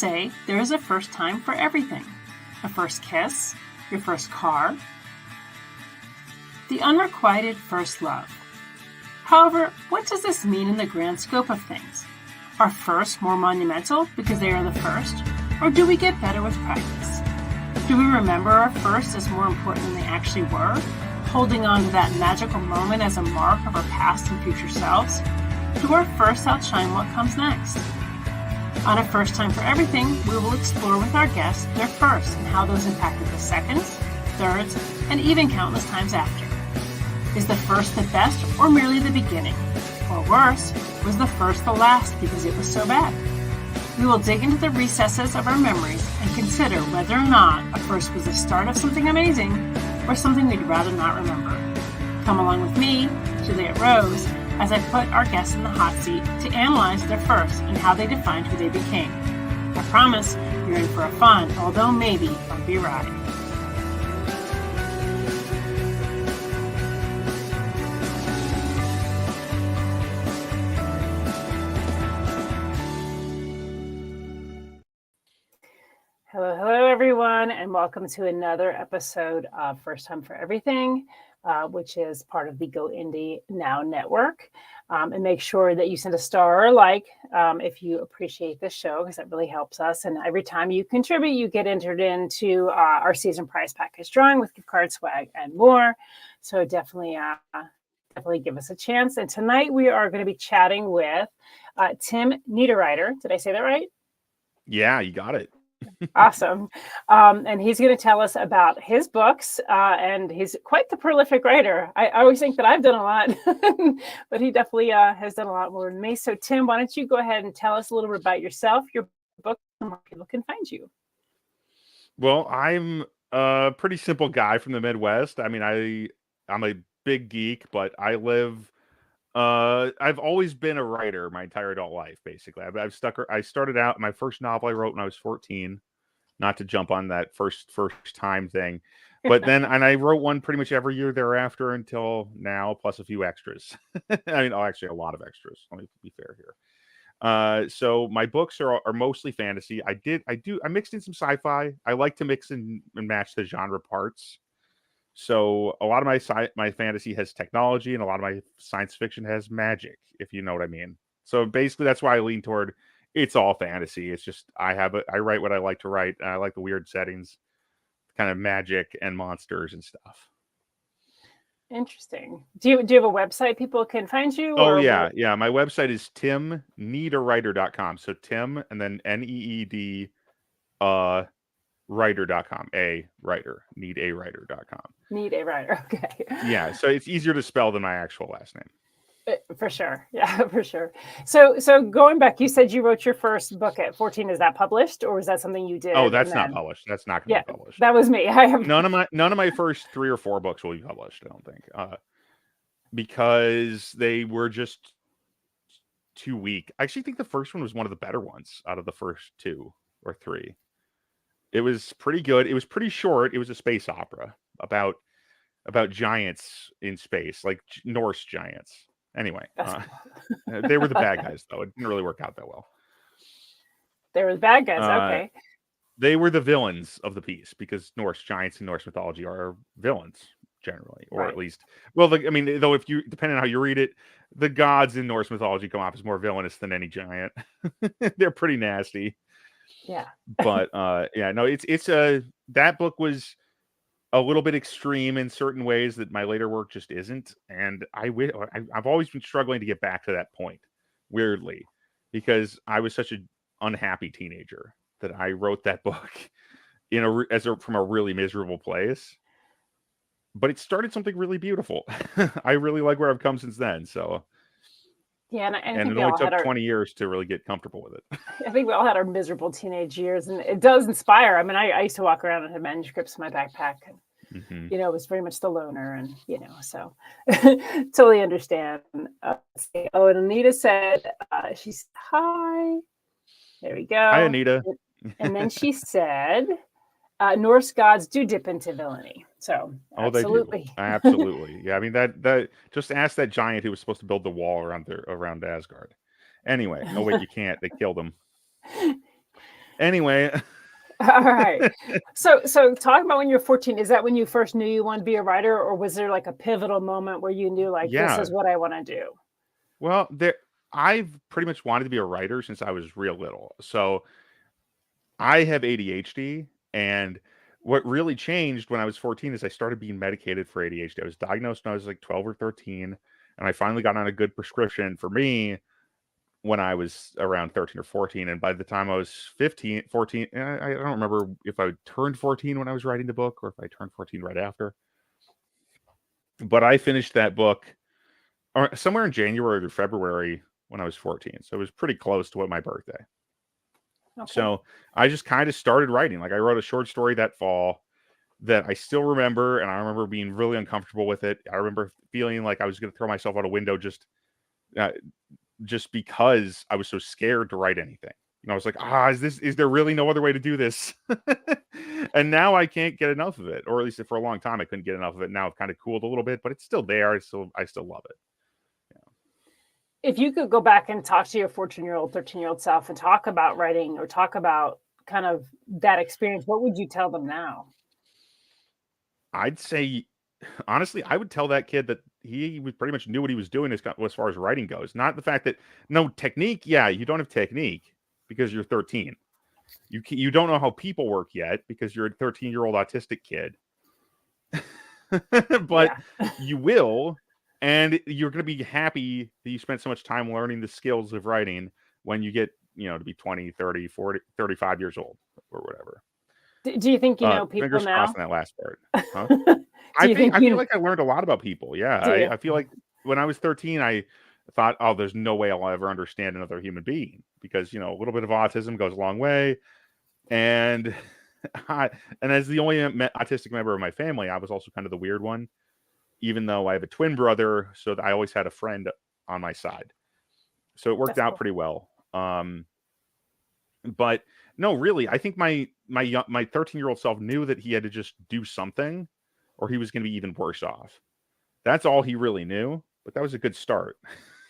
say there is a first time for everything. A first kiss, your first car, the unrequited first love. However, what does this mean in the grand scope of things? Are firsts more monumental because they are the first, or do we get better with practice? Do we remember our firsts as more important than they actually were, holding on to that magical moment as a mark of our past and future selves? Do our firsts outshine what comes next? On A First Time for Everything, we will explore with our guests their firsts and how those impacted the seconds, thirds, and even countless times after. Is the first the best or merely the beginning? Or worse, was the first the last because it was so bad? We will dig into the recesses of our memories and consider whether or not a first was the start of something amazing or something we'd rather not remember. Come along with me, Juliet Rose, as I put our guests in the hot seat to analyze their firsts and how they defined who they became. I promise you're in for a fun, although maybe bumpy ride. Hello, everyone, and welcome to another episode of First Time for Everything, which is part of the Go Indie Now network. And make sure that you send a star or a like if you appreciate this show, because that really helps us. And every time you contribute, you get entered into our season prize package drawing with gift card swag and more. So definitely give us a chance. And tonight we are going to be chatting with Tim Niederriter. Did I say that right? Yeah, you got it. Awesome. And he's going to tell us about his books, and he's quite the prolific writer. I always think that I've done a lot, but he definitely has done a lot more than me. So Tim, why don't you go ahead and tell us a little bit about yourself, your book, and where people can find you. Well, I'm a pretty simple guy from the Midwest. I mean, I'm a big geek, but I've always been a writer my entire adult life, basically. I started out, my first novel I wrote when I was 14, not to jump on that first time thing. But then, and I wrote one pretty much every year thereafter until now, plus a few extras. I mean, actually a lot of extras. Let me be fair here. So my books are mostly fantasy. I mixed in some sci-fi. I like to mix in and match the genre parts. So a lot of my fantasy has technology, and a lot of my science fiction has magic, if you know what I mean. So basically, that's why I lean toward it's all fantasy. It's just I write what I like to write, and I like the weird settings, kind of magic and monsters and stuff. Interesting. Do you have a website people can find you? Oh, yeah. My website is timniederriter.com. So Tim and then NEED writer.com. Need-a-writer.com. Need a writer. Okay. Yeah, so it's easier to spell than my actual last name. For sure. Yeah, for sure. So going back, you said you wrote your first book at 14. Is that published, or was that something you did? Oh, that's not published. That's not going to be published. That was me. I have none of my first 3 or 4 books will be published, I don't think. Because they were just too weak. I actually think the first one was one of the better ones out of the first 2 or 3. It was pretty good. It was pretty short. It was a space opera about giants in space, like Norse giants. Anyway, they were the bad guys, though. It didn't really work out that well. They were the bad guys. Okay. They were the villains of the piece, because Norse giants in Norse mythology are villains generally, or at least, though if you, depending on how you read it, the gods in Norse mythology come off as more villainous than any giant. They're pretty nasty. Yeah. But it's that book was a little bit extreme in certain ways that my later work just isn't, and I've always been struggling to get back to that point, weirdly, because I was such an unhappy teenager that I wrote that book from a really miserable place. But it started something really beautiful. I really like where I've come since then. So. Yeah, and it only took 20 years to really get comfortable with it. I think we all had our miserable teenage years, and it does inspire. I mean, I used to walk around and have manuscripts in my backpack, and it was very much the loner, and so totally understand. And Anita said, she said, hi. There we go. Hi, Anita. And then she said, Norse gods do dip into villainy. So absolutely. They do. Absolutely. Yeah. I mean, that just ask that giant who was supposed to build the wall around Asgard. Anyway, no, wait, you can't. They killed him. Anyway. All right. So talk about when you're 14. Is that when you first knew you wanted to be a writer, or was there like a pivotal moment where you knew like this Yeah. is what I want to do? Well, I've pretty much wanted to be a writer since I was real little. So I have ADHD, and what really changed when I was 14 is I started being medicated for ADHD. I was diagnosed when I was like 12 or 13, and I finally got on a good prescription for me when I was around 13 or 14. And by the time I was 15, 14, I don't remember if I turned 14 when I was writing the book or if I turned 14 right after. But I finished that book somewhere in January or February when I was 14. So it was pretty close to my birthday. Okay. So I just kind of started writing. Like I wrote a short story that fall that I still remember, and I remember being really uncomfortable with it. I remember feeling like I was going to throw myself out a window just because I was so scared to write anything. And I was like, is there really no other way to do this? And now I can't get enough of it, or at least for a long time I couldn't get enough of it. Now I've kind of cooled a little bit, but it's still there. I still love it. If you could go back and talk to your 14-year-old, 13-year-old self and talk about writing or talk about kind of that experience, what would you tell them now? I'd say, honestly, I would tell that kid that he pretty much knew what he was doing as far as writing goes. Not the fact that no technique. Yeah, you don't have technique because you're 13. You don't know how people work yet because you're a 13-year-old autistic kid. But you will, and you're going to be happy that you spent so much time learning the skills of writing when you get, to be 20, 30, 40, 35 years old or whatever. Do you think you know people fingers now? crossed on that last part. Huh? I feel like I learned a lot about people. Yeah, I feel like when I was 13, I thought, oh, there's no way I'll ever understand another human being because a little bit of autism goes a long way, and and as the only autistic member of my family, I was also kind of the weird one, even though I have a twin brother, so I always had a friend on my side, so it worked out pretty well. But no, really, I think my 13-year-old self knew that he had to just do something, or he was going to be even worse off. That's all he really knew, but that was a good start.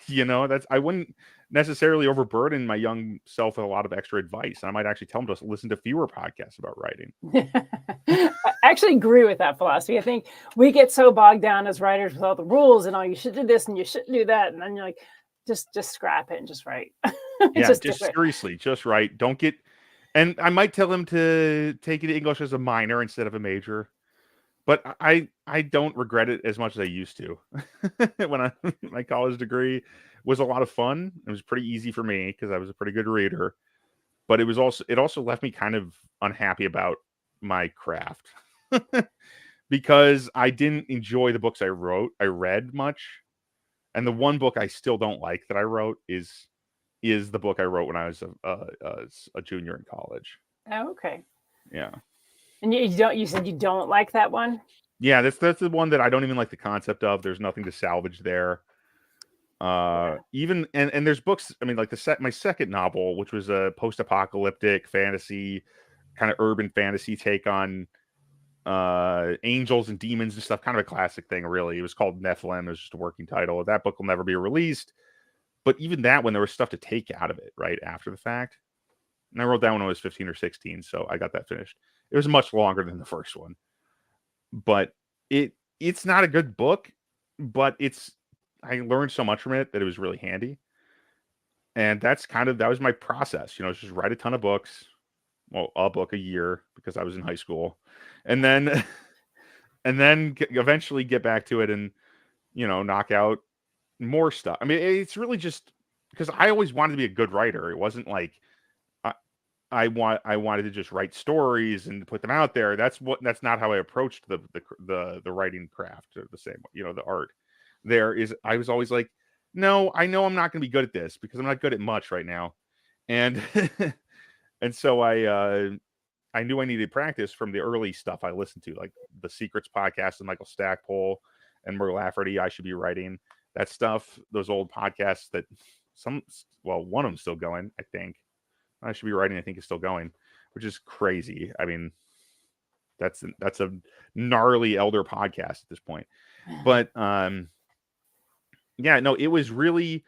I wouldn't necessarily overburden my young self with a lot of extra advice. And I might actually tell him to listen to fewer podcasts about writing. I actually agree with that philosophy. I think we get so bogged down as writers with all the rules and you should do this and you shouldn't do that. And then you're like, just scrap it and just write. Yeah, just seriously, just write. Don't get, and I might tell him to take English as a minor instead of a major. But I don't regret it as much as I used to. When my college degree was a lot of fun. It was pretty easy for me because I was a pretty good reader. But it also left me kind of unhappy about my craft because I didn't enjoy the books I read much. And the one book I still don't like that I wrote is the book I wrote when I was a junior in college. Oh, okay. Yeah. And you said you don't like that one? Yeah, that's the one that I don't even like the concept of. There's nothing to salvage there. Even and there's books, I mean, like my second novel, which was a post-apocalyptic fantasy, kind of urban fantasy take on angels and demons and stuff, kind of a classic thing, really. It was called Nephilim. It was just a working title. That book will never be released. But even that one, there was stuff to take out of it right after the fact. And I wrote that when I was 15 or 16, so I got that finished. It was much longer than the first one. But it's not a good book, but I learned so much from it that it was really handy. And that was my process, just write a ton of books. Well, a book a year because I was in high school. And then eventually get back to it and knock out more stuff. I mean, it's really just because I always wanted to be a good writer. It wasn't like I wanted to just write stories and put them out there. That's not how I approached the writing craft or the same, the art. I was always like, no, I know I'm not going to be good at this because I'm not good at much right now. And and so I knew I needed practice from the early stuff I listened to, like the Secrets podcast with Michael Stackpole and Murray Lafferty. I should be writing that stuff. Those old podcasts that one of them's still going, I think. I should be writing, I think, is still going, which is crazy. I mean, that's a gnarly elder podcast at this point. But yeah, no, it was really,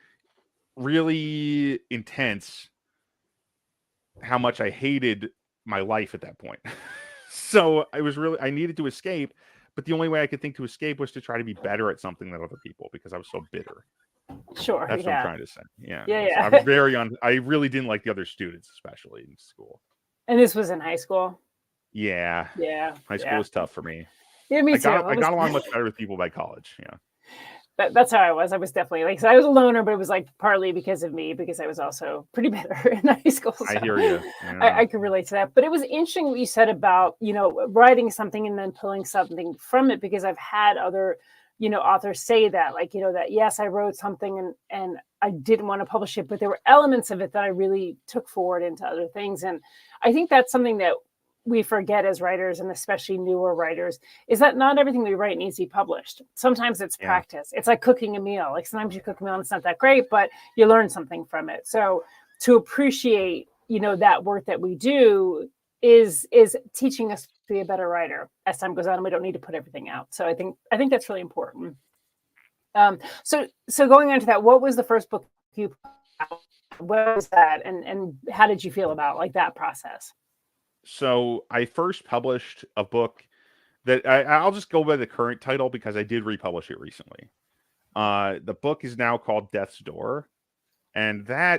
really intense how much I hated my life at that point. So I needed to escape, but the only way I could think to escape was to try to be better at something than other people because I was so bitter. Sure. That's what I'm Yeah. trying to say. Yeah. Yeah. So I Yeah. was I really didn't like the other students, especially in school. And this was in high school. Yeah. Yeah. High school Yeah. was tough for me. Yeah. Me too. I got along much better with people by college. Yeah. That's how I was. I was definitely like, so I was a loner, but it was like partly because of me, because I was also pretty bitter in high school. So I hear you. Yeah. I could relate to that. But it was interesting what you said about, writing something and then pulling something from it, because I've had other, authors say that, like, that, yes, I wrote something and I didn't want to publish it, but there were elements of it that I really took forward into other things. And I think that's something that we forget as writers, and especially newer writers, is that not everything we write needs to be published. Sometimes it's practice. It's like cooking a meal. Like sometimes you cook a meal and it's not that great, but you learn something from it. So to appreciate, that work that we do is teaching us to be a better writer as time goes on, and we don't need to put everything out. So I think that's really important. So going on to that, what was the first book you put out? What was that, and how did you feel about like that process? So I first published a book that I'll just go by the current title because I did republish it recently. The book is now called Death's Door, and I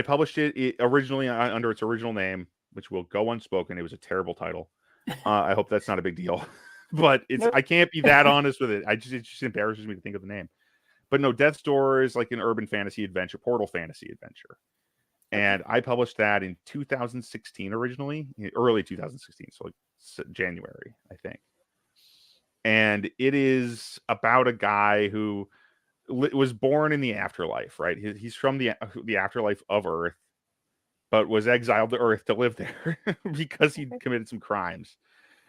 published it originally under its original name, which will go unspoken. It was a terrible title. I hope that's not a big deal, but I can't be that honest with it. It just embarrasses me to think of the name. But no, Death's Door is like an urban fantasy adventure, portal fantasy adventure. And I published that in 2016 originally, early 2016, so like January, I think. And it is about a guy who was born in the afterlife, right? He's from the afterlife of Earth, but was exiled to Earth to live there because he committed some crimes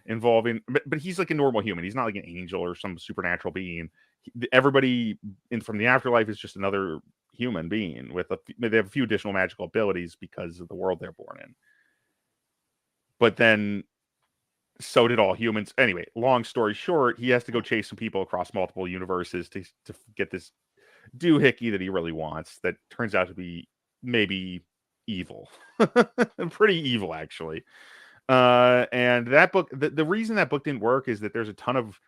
involving. But he's like a normal human. He's not like an angel or some supernatural being. Everybody from the afterlife is just another human being with they have a few additional magical abilities because of the world they're born in. But then so did all humans. Anyway, long story short, he has to go chase some people across multiple universes to get this doohickey that he really wants that turns out to be maybe evil. Pretty evil, actually. And that book, the reason that book didn't work is that there's a ton of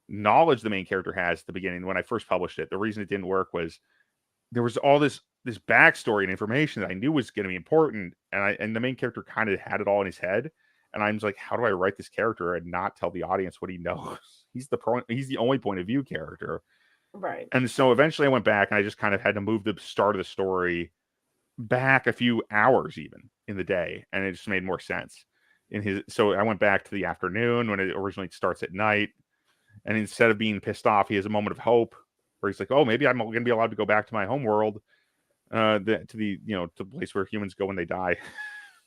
knowledge the main character has at the beginning. When I first published it, the reason it didn't work was there was all this backstory and information that I knew was going to be important, and the main character kind of had it all in his head. And I'm just like, how do I write this character and not tell the audience what he knows? He's the only point of view character, right? And so eventually I went back and I just kind of had to move the start of the story back a few hours even in the day, and it just made more sense so I went back to the afternoon when it originally starts at night, and instead of being pissed off, he has a moment of hope where he's like, oh, maybe I'm going to be allowed to go back to my home world, to the place where humans go when they die.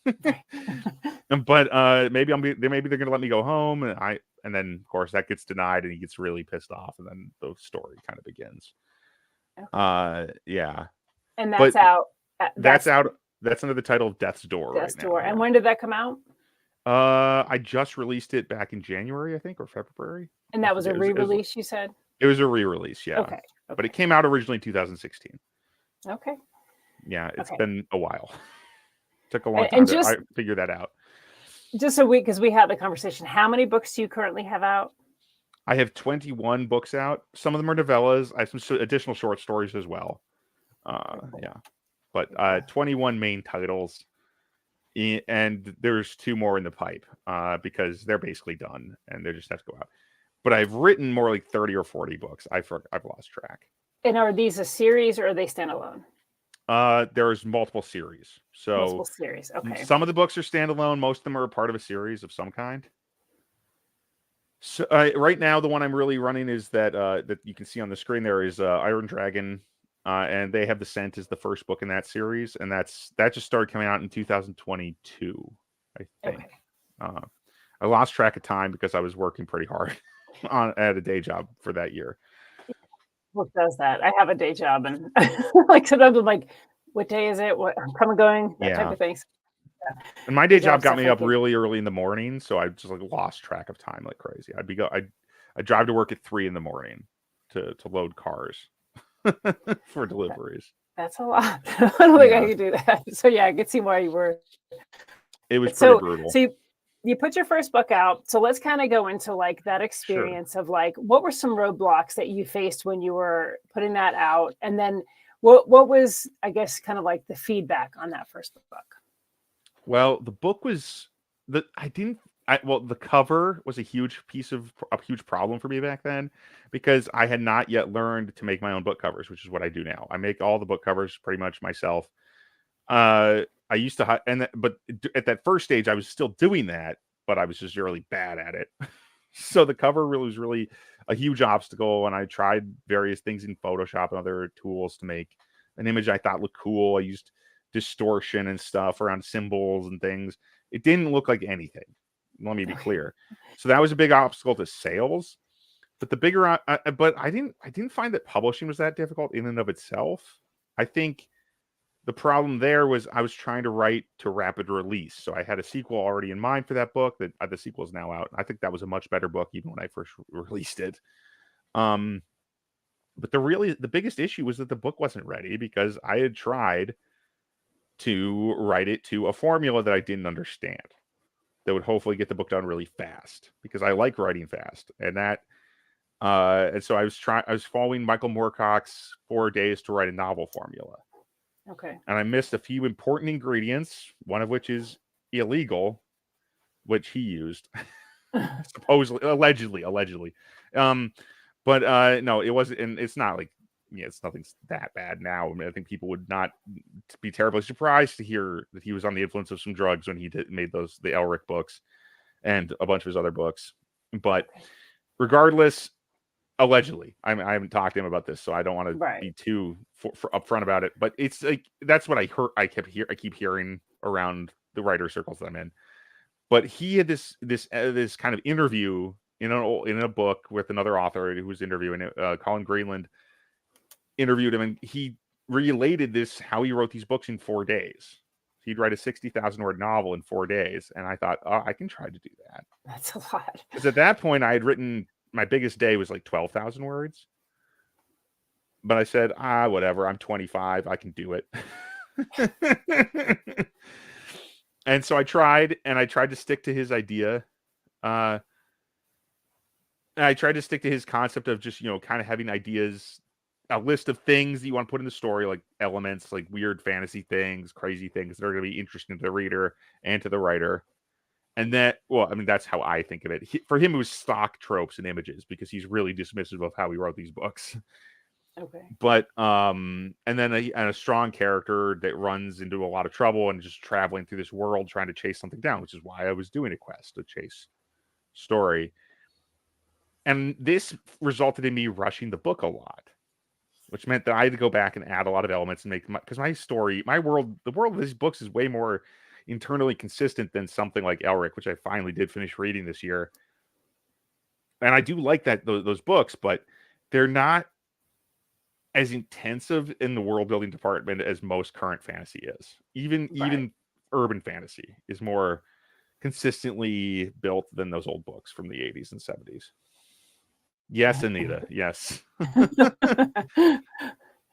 But maybe they're going to let me go home, and then of course that gets denied, and he gets really pissed off, and then the story kind of begins. Okay. Yeah. And that's out. That's out. That's under the title of Death's Door. Death's right Door. Now. And when did that come out? I just released it back in January, I think, or February. And that was a re-release, you said? It was a re-release, yeah. Okay. But it came out originally in 2016. Okay. Yeah, it's been a while. Took a long time to figure that out. Just because we had the conversation, how many books do you currently have out? I have 21 books out. Some of them are novellas. I have some additional short stories as well. Yeah. But 21 main titles. And there's 2 more in the pipe because they're basically done and they just have to go out. But I've written more like 30 or 40 books. I've lost track. And are these a series or are they standalone? There's multiple series. So multiple series. Okay. Some of the books are standalone. Most of them are a part of a series of some kind. So right now, the one I'm really running is that you can see on the screen there is Iron Dragon. And They Have the Scent is the first book in that series, and that just started coming out in 2022, I think. Okay. I lost track of time because I was working pretty hard at a day job for that year. What does that? I have a day job, and like sometimes I'm like, "What day is it? What I'm coming going?" That type of things. Yeah. And my day job got me up really early in the morning, so I just like lost track of time like crazy. I'd drive to work at 3 a.m. to load cars for deliveries. That's a lot. I don't think I could do that. So yeah, I could see why you were. It was pretty brutal. So you put your first book out. So let's kind of go into like that experience of like, what were some roadblocks that you faced when you were putting that out? And then what was, I guess, kind of like the feedback on that first book? Well, the book was the cover was a huge problem for me back then, because I had not yet learned to make my own book covers, which is what I do now. I make all the book covers pretty much myself. I used to, but at that first stage, I was still doing that, but I was just really bad at it. So the cover was really a huge obstacle, and I tried various things in Photoshop and other tools to make an image I thought looked cool. I used distortion and stuff around symbols and things. It didn't look like anything. Let me be clear. So that was a big obstacle to sales. But the bigger, but I didn't find that publishing was that difficult in and of itself. I think the problem there was I was trying to write to rapid release. So I had a sequel already in mind for that book. That the sequel is now out. I think that was a much better book even when I first released it. But the biggest issue was that the book wasn't ready, because I had tried to write it to a formula that I didn't understand, that would hopefully get the book done really fast, because I like writing fast. And so I was following Michael Moorcock's 4 days to write a novel formula. Okay. And I missed a few important ingredients, one of which is illegal, which he used. Supposedly, allegedly. But no, it wasn't, and it's not like, it's nothing that bad now. I mean, I think people would not be terribly surprised to hear that he was on the influence of some drugs when he made the Elric books and a bunch of his other books. But regardless, allegedly, I haven't talked to him about this, so I don't want to be too upfront about it. But it's like, that's what I heard. I keep hearing around the writer circles that I'm in. But he had this kind of interview in a book with another author who was interviewing it. Colin Greenland interviewed him, and he related how he wrote these books in 4 days. He'd write a 60,000 word novel in 4 days, and I thought, oh, I can try to do that. That's a lot. Because at that point, I had written, my biggest day was like 12,000 words. But I said, whatever. I'm 25. I can do it. And so I tried to stick to his idea. I tried to stick to his concept of just, kind of having ideas, a list of things that you want to put in the story, like elements, like weird fantasy things, crazy things that are going to be interesting to the reader and to the writer. And that's how I think of it. For him, it was stock tropes and images, because he's really dismissive of how he wrote these books. Okay. But and then a strong character that runs into a lot of trouble and just traveling through this world trying to chase something down, which is why I was doing a quest to chase story. And this resulted in me rushing the book a lot, which meant that I had to go back and add a lot of elements and because the world of these books is way more internally consistent than something like Elric, which I finally did finish reading this year. And I do like those books, but they're not as intensive in the world building department as most current fantasy is. Even urban fantasy is more consistently built than those old books from the 80s and 70s. Yes, Anita. Yes.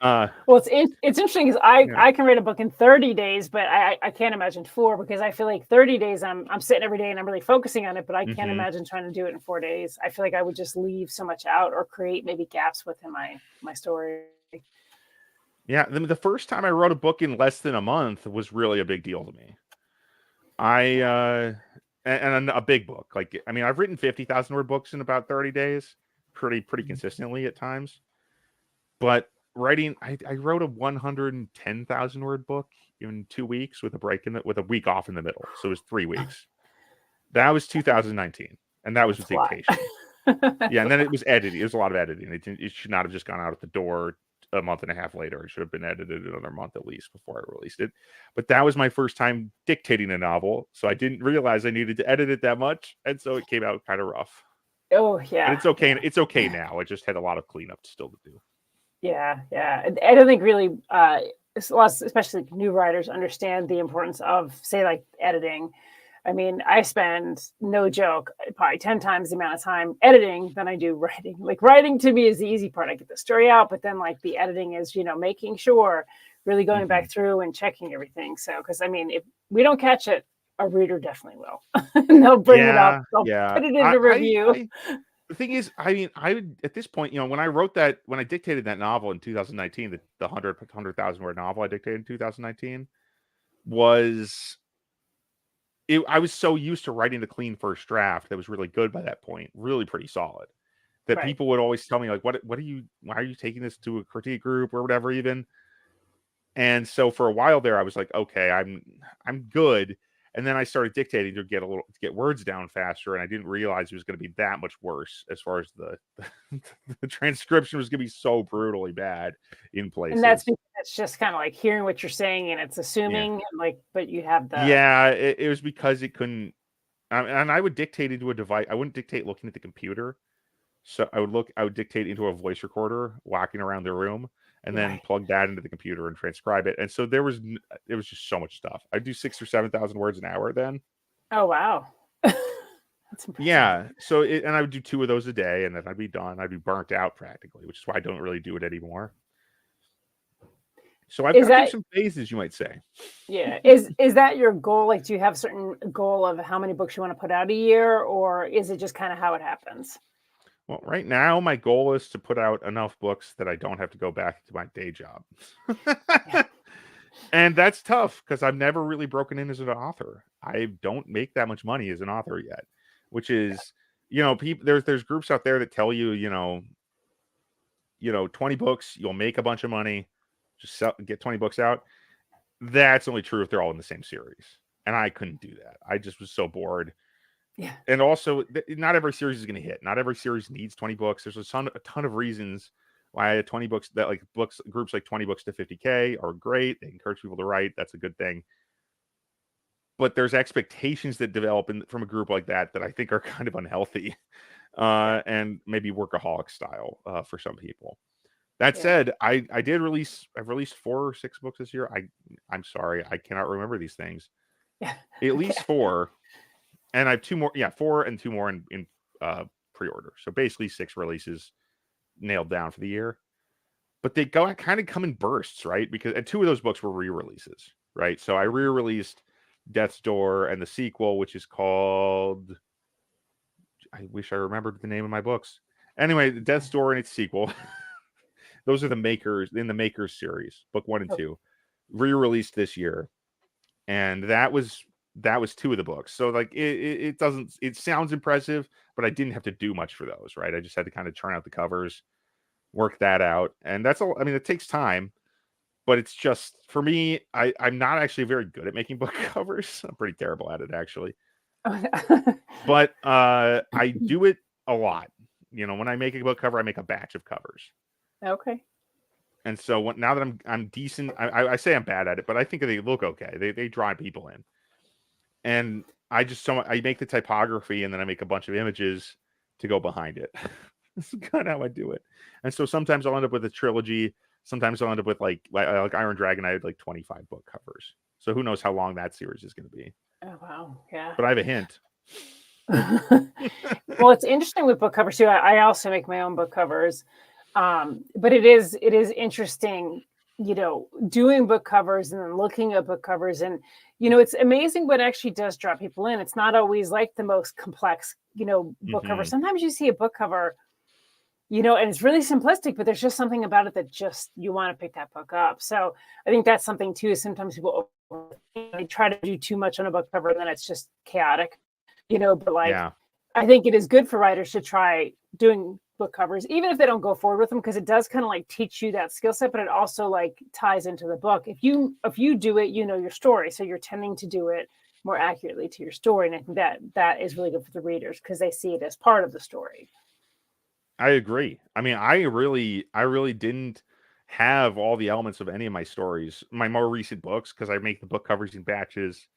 Well, it's interesting because I can write a book in 30 days, but I can't imagine 4, because I feel like 30 days I'm sitting every day and I'm really focusing on it, but I can't imagine trying to do it in 4 days. I feel like I would just leave so much out or create maybe gaps within my story. Yeah, the first time I wrote a book in less than a month was really a big deal to me. And a big book. Like, I mean, I've written 50,000 word books in about 30 days, pretty consistently at times. But writing, I wrote a 110,000 word book in 2 weeks with a break with a week off in the middle. So it was 3 weeks. That was 2019, and that was with dictation. Yeah, and then it was editing. It was a lot of editing. It should not have just gone out at the door a month and a half later. It should have been edited another month at least before I released it. But that was my first time dictating a novel, so I didn't realize I needed to edit it that much, and so it came out kind of rough. Oh yeah, and it's okay. Yeah. It's okay now. I just had a lot of cleanup still to do. Yeah. I don't think really, especially new writers, understand the importance of, say, like editing. I mean, I spend, no joke, probably 10 times the amount of time editing than I do writing. Like, writing to me is the easy part. I get the story out, but then like the editing is, making sure really going back through and checking everything. So, because I mean, if we don't catch it, a reader definitely will. And they'll bring it up. They'll put it in a review. The thing is, I mean, I would at this point, when I dictated that novel in 2019, the 100,000 word novel I dictated in 2019 was I was so used to writing the clean first draft that was really good by that point, really pretty solid. That people would always tell me like, why are you taking this to a critique group or whatever even? And so for a while there, I was like, okay, I'm good. And then I started dictating to get words down faster, and I didn't realize it was going to be that much worse as far as the transcription was going to be so brutally bad in places. And that's because it's just kind of like hearing what you're saying, and it's assuming, but you have the it was because it couldn't. And I would dictate into a device. I wouldn't dictate looking at the computer, so I would dictate into a voice recorder, walking around the room, and then plug that into the computer and transcribe it. And so it was just so much stuff. I'd do 6,000 or 7,000 words an hour then. Oh, wow. That's impressive. Yeah. So, and I would do 2 of those a day, and then I'd be done. I'd be burnt out practically, which is why I don't really do it anymore. So I've got some phases, you might say. Yeah. Is that your goal? Like, do you have a certain goal of how many books you want to put out a year, or is it just kind of how it happens? Well, right now, my goal is to put out enough books that I don't have to go back to my day job. And that's tough because I've never really broken in as an author. I don't make that much money as an author yet, which is, people, there's groups out there that tell you, 20 books, you'll make a bunch of money, just get 20 books out. That's only true if they're all in the same series. And I couldn't do that. I just was so bored. Yeah. And also, not every series is going to hit. Not every series needs 20 books. There's a ton of reasons why 20 books that groups like 20 books to 50K are great. They encourage people to write. That's a good thing. But there's expectations that develop from a group like that I think are kind of unhealthy and maybe workaholic style for some people. That said, I've released 4 or 6 books this year. I'm sorry, I cannot remember these things. Yeah. At least 4. And I have 2 more, 4 and 2 more in pre-order. So basically 6 releases nailed down for the year. But they kind of come in bursts, right? Because 2 of those books were re-releases, right? So I re-released Death's Door and the sequel, which is called, I wish I remembered the name of my books. Anyway, Death's Door and its sequel. Those are the Makers in the Makers series, book 1 and 2, re-released this year. And that was 2 of the books. So like it sounds impressive, but I didn't have to do much for those, right? I just had to kind of churn out the covers, work that out. And that's all. I mean, it takes time, but it's just, for me, I'm not actually very good at making book covers. I'm pretty terrible at it, actually. But I do it a lot. When I make a book cover, I make a batch of covers. Okay. And so now that I'm decent, I say I'm bad at it, but I think they look okay. They draw people in. And I make the typography, and then I make a bunch of images to go behind it. This is kind of how I do it. And so sometimes I'll end up with a trilogy. Sometimes I'll end up with like Iron Dragon. I had like 25 book covers. So who knows how long that series is going to be. Oh, wow. Yeah. But I have a hint. Well, it's interesting with book covers too. I also make my own book covers. But it is interesting, doing book covers and then looking at book covers, and it's amazing what actually does draw people in. It's not always like the most complex, book cover. Sometimes you see a book cover, and it's really simplistic, but there's just something about it that just you want to pick that book up. So I think that's something too. Sometimes people they try to do too much on a book cover, and then it's just chaotic, But I think it is good for writers to try doing book covers, even if they don't go forward with them, because it does kind of like teach you that skill set, but it also like ties into the book. If you do it, your story, so you're tending to do it more accurately to your story, and I think that is really good for the readers because they see it as part of the story. I agree. I mean, I really didn't have all the elements of any of my stories, my more recent books, because I make the book covers in batches.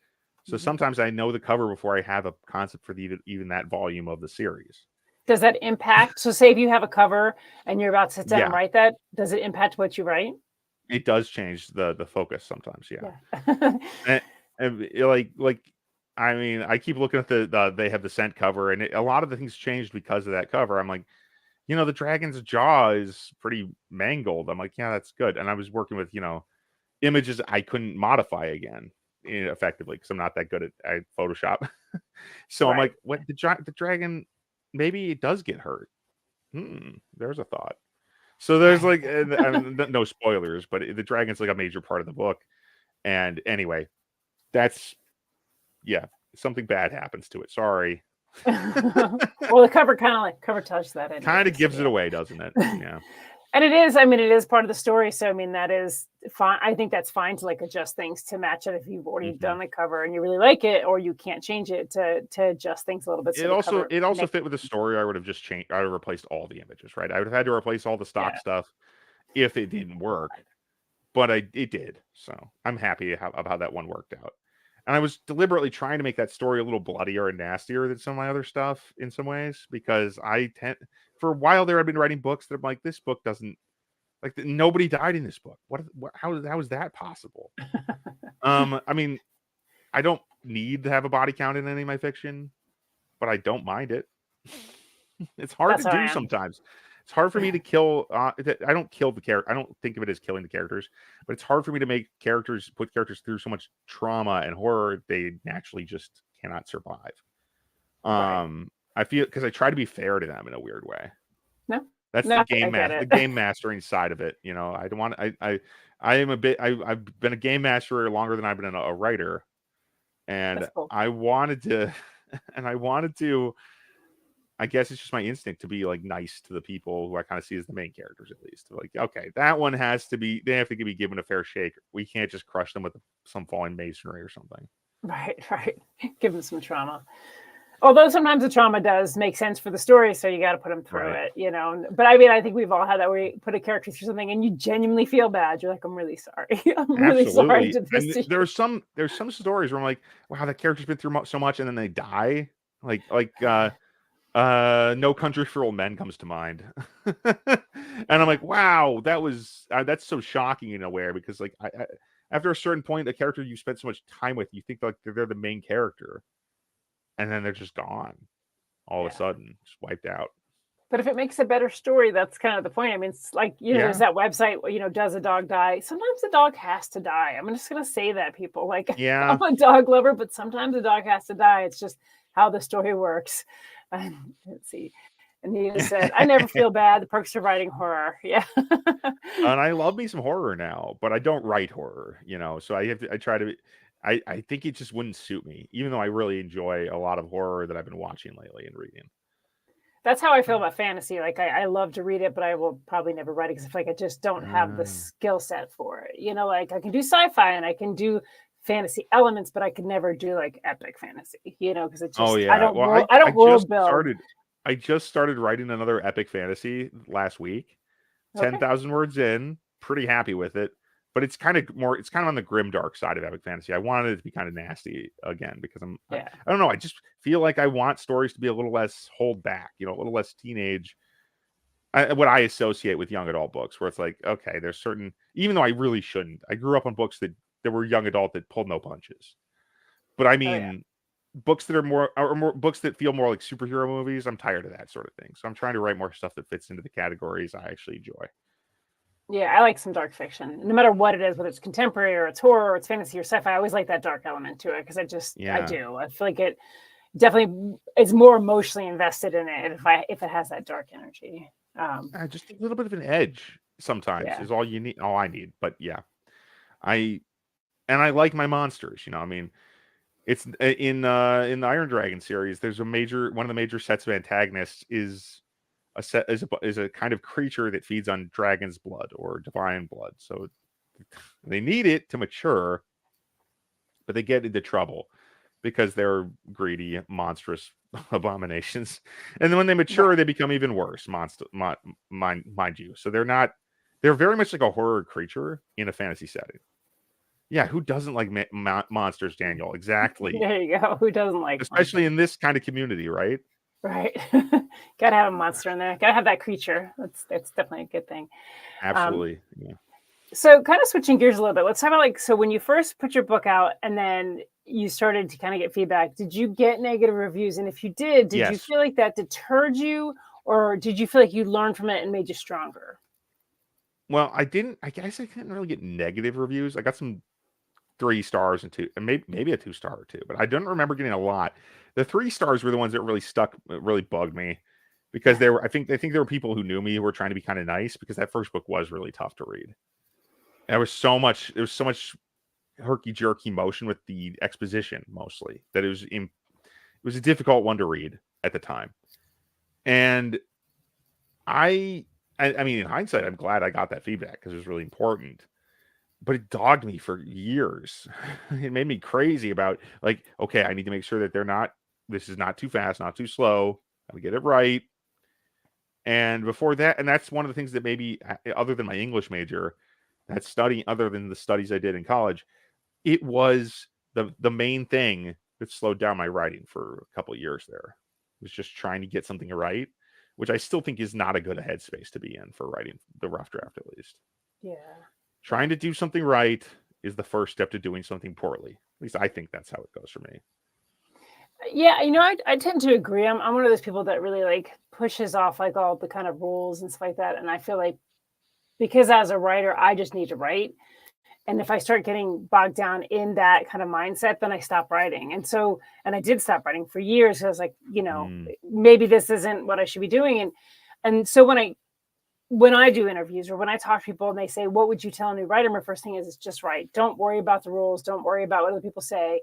So sometimes I know the cover before I have a concept for even that volume of the series. Does that impact? So say if you have a cover and you're about to sit down and write that, does it impact what you write? It does change the focus sometimes. Yeah. and I mean, I keep looking at they have the scent cover, and a lot of the things changed because of that cover. I'm like, the dragon's jaw is pretty mangled. I'm like, yeah, that's good. And I was working with, images I couldn't modify again effectively because I'm not that good at Photoshop. So I'm Right. like, what the dragon? Maybe it does get hurt. There's a thought. So there's Right. like, I mean, no spoilers, but the dragon's like a major part of the book. And anyway, that's something bad happens to it. Sorry. Well, the cover touched that anyway. Kind of gives So, it away, doesn't it? Yeah. And it is, I mean, it is part of the story. So, I mean, that is fine. I think that's fine to like adjust things to match it if you've already done the cover and you really like it, or you can't change it to adjust things a little bit. It also fit with the story. I would have just changed. I would have replaced all the images, right? I would have had to replace all the stock stuff if it didn't work, but it did. So I'm happy about how that one worked out. And I was deliberately trying to make that story a little bloodier and nastier than some of my other stuff in some ways, because for a while there, I've been writing books that I'm like, this book doesn't, like, nobody died in this book. How is that possible? I mean, I don't need to have a body count in any of my fiction, but I don't mind it. It's hard to do sometimes. It's hard for me to kill. I don't kill the character. I don't think of it as killing the characters, but it's hard for me to put characters through so much trauma and horror they naturally just cannot survive. I feel, because I try to be fair to them in a weird way. No, that's the game mastering side of it. You know, I don't want. I am a bit. I've been a game master longer than I've been a writer, and cool. I wanted to. I guess it's just my instinct to be like nice to the people who I kind of see as the main characters, at least. Like, okay, that one they have to be given a fair shake. We can't just crush them with some falling masonry or something. Right. Give them some trauma. Although sometimes the trauma does make sense for the story, so you got to put them through it, you know. But I mean, I think we've all had that where you put a character through something and you genuinely feel bad. You're like, I'm really sorry. I'm really sorry to this. And there's some stories where I'm like, wow, that character's been through so much, and then they die. Like No Country for Old Men comes to mind. And I'm like, wow, that's so shocking in a way, because like I after a certain point, the character you spent so much time with, you think like they're the main character, and then they're just gone all of a sudden, just wiped out. But if it makes a better story, that's kind of the point. I mean, it's like, you know, there's that website, you know, does a dog die? Sometimes the dog has to die. I'm just going to say that, people. Like, I'm a dog lover, but sometimes the dog has to die. It's just how the story works. Let's see. Anita said, I never feel bad. The perks of writing horror. Yeah. And I love me some horror now, but I don't write horror, you know, so I think it just wouldn't suit me, even though I really enjoy a lot of horror that I've been watching lately and reading. That's how I feel about fantasy. Like, I love to read it, but I will probably never write it because I feel like I just don't have the skill set for it. You know, like I can do sci-fi and I can do fantasy elements, but I could never do like epic fantasy, you know, because it's just, I don't world build. I just started writing another epic fantasy last week. 10,000 words in, pretty happy with it. But it's kind of on the grim dark side of epic fantasy. I wanted it to be kind of nasty again, because I don't know. I just feel like I want stories to be a little less hold back, you know, a little less teenage. What I associate with young adult books, where it's like, okay, there's certain, even though I really shouldn't. I grew up on books that were young adult that pulled no punches. But I mean, books that are more books that feel more like superhero movies. I'm tired of that sort of thing. So I'm trying to write more stuff that fits into the categories I actually enjoy. Yeah, I like some dark fiction, no matter what it is, whether it's contemporary or it's horror or it's fantasy or sci-fi. I always like that dark element to it, because I do. I feel like it definitely is more emotionally invested in it if it has that dark energy. Just a little bit of an edge sometimes is all you need. All I need, but I like my monsters. You know, I mean, it's in the Iron Dragon series. There's one of the major sets of antagonists is a kind of creature that feeds on dragon's blood or divine blood. So they need it to mature, but they get into trouble because they're greedy, monstrous abominations. And then when they mature, they become even worse, mind you. So they're very much like a horror creature in a fantasy setting. Yeah, who doesn't like monsters, Daniel? Exactly. There you go. Who doesn't like especially monsters? In this kind of community, right? Right. Gotta have a monster in there. Gotta have that creature. That's definitely a good thing. Absolutely. So kind of switching gears a little bit, let's talk about so when you first put your book out and then you started to kind of get feedback, did you get negative reviews? And if you did you feel like that deterred you, or did you feel like you learned from it and made you stronger? Well, I guess I didn't really get negative reviews. I got some 3 stars and two, and maybe a 2 star or two, but I don't remember getting a lot. The 3 stars were the ones that really stuck, really bugged me, because they were. I think there were people who knew me who were trying to be kind of nice, because that first book was really tough to read. There was so much. There was so much herky jerky motion with the exposition, mostly, that it was a difficult one to read at the time. And I mean, in hindsight, I'm glad I got that feedback, because it was really important. But it dogged me for years. It made me crazy about, like, okay, I need to make sure that this is not too fast, not too slow. I get it right. And before that, and that's one of the things that maybe, other than my English major, other than the studies I did in college, it was the main thing that slowed down my writing for a couple of years there. Was just trying to get something right, which I still think is not a good headspace to be in for writing the rough draft, at least. Yeah. Trying to do something right is the first step to doing something poorly. At least I think that's how it goes for me. Yeah, I tend to agree. I'm one of those people that really like pushes off like all the kind of rules and stuff like that. And I feel like because as a writer, I just need to write. And if I start getting bogged down in that kind of mindset, then I stop writing. And I did stop writing for years. I was like, maybe this isn't what I should be doing. And so when I do interviews or when I talk to people and they say, what would you tell a new writer? My first thing is just write. Don't worry about the rules. Don't worry about what other people say.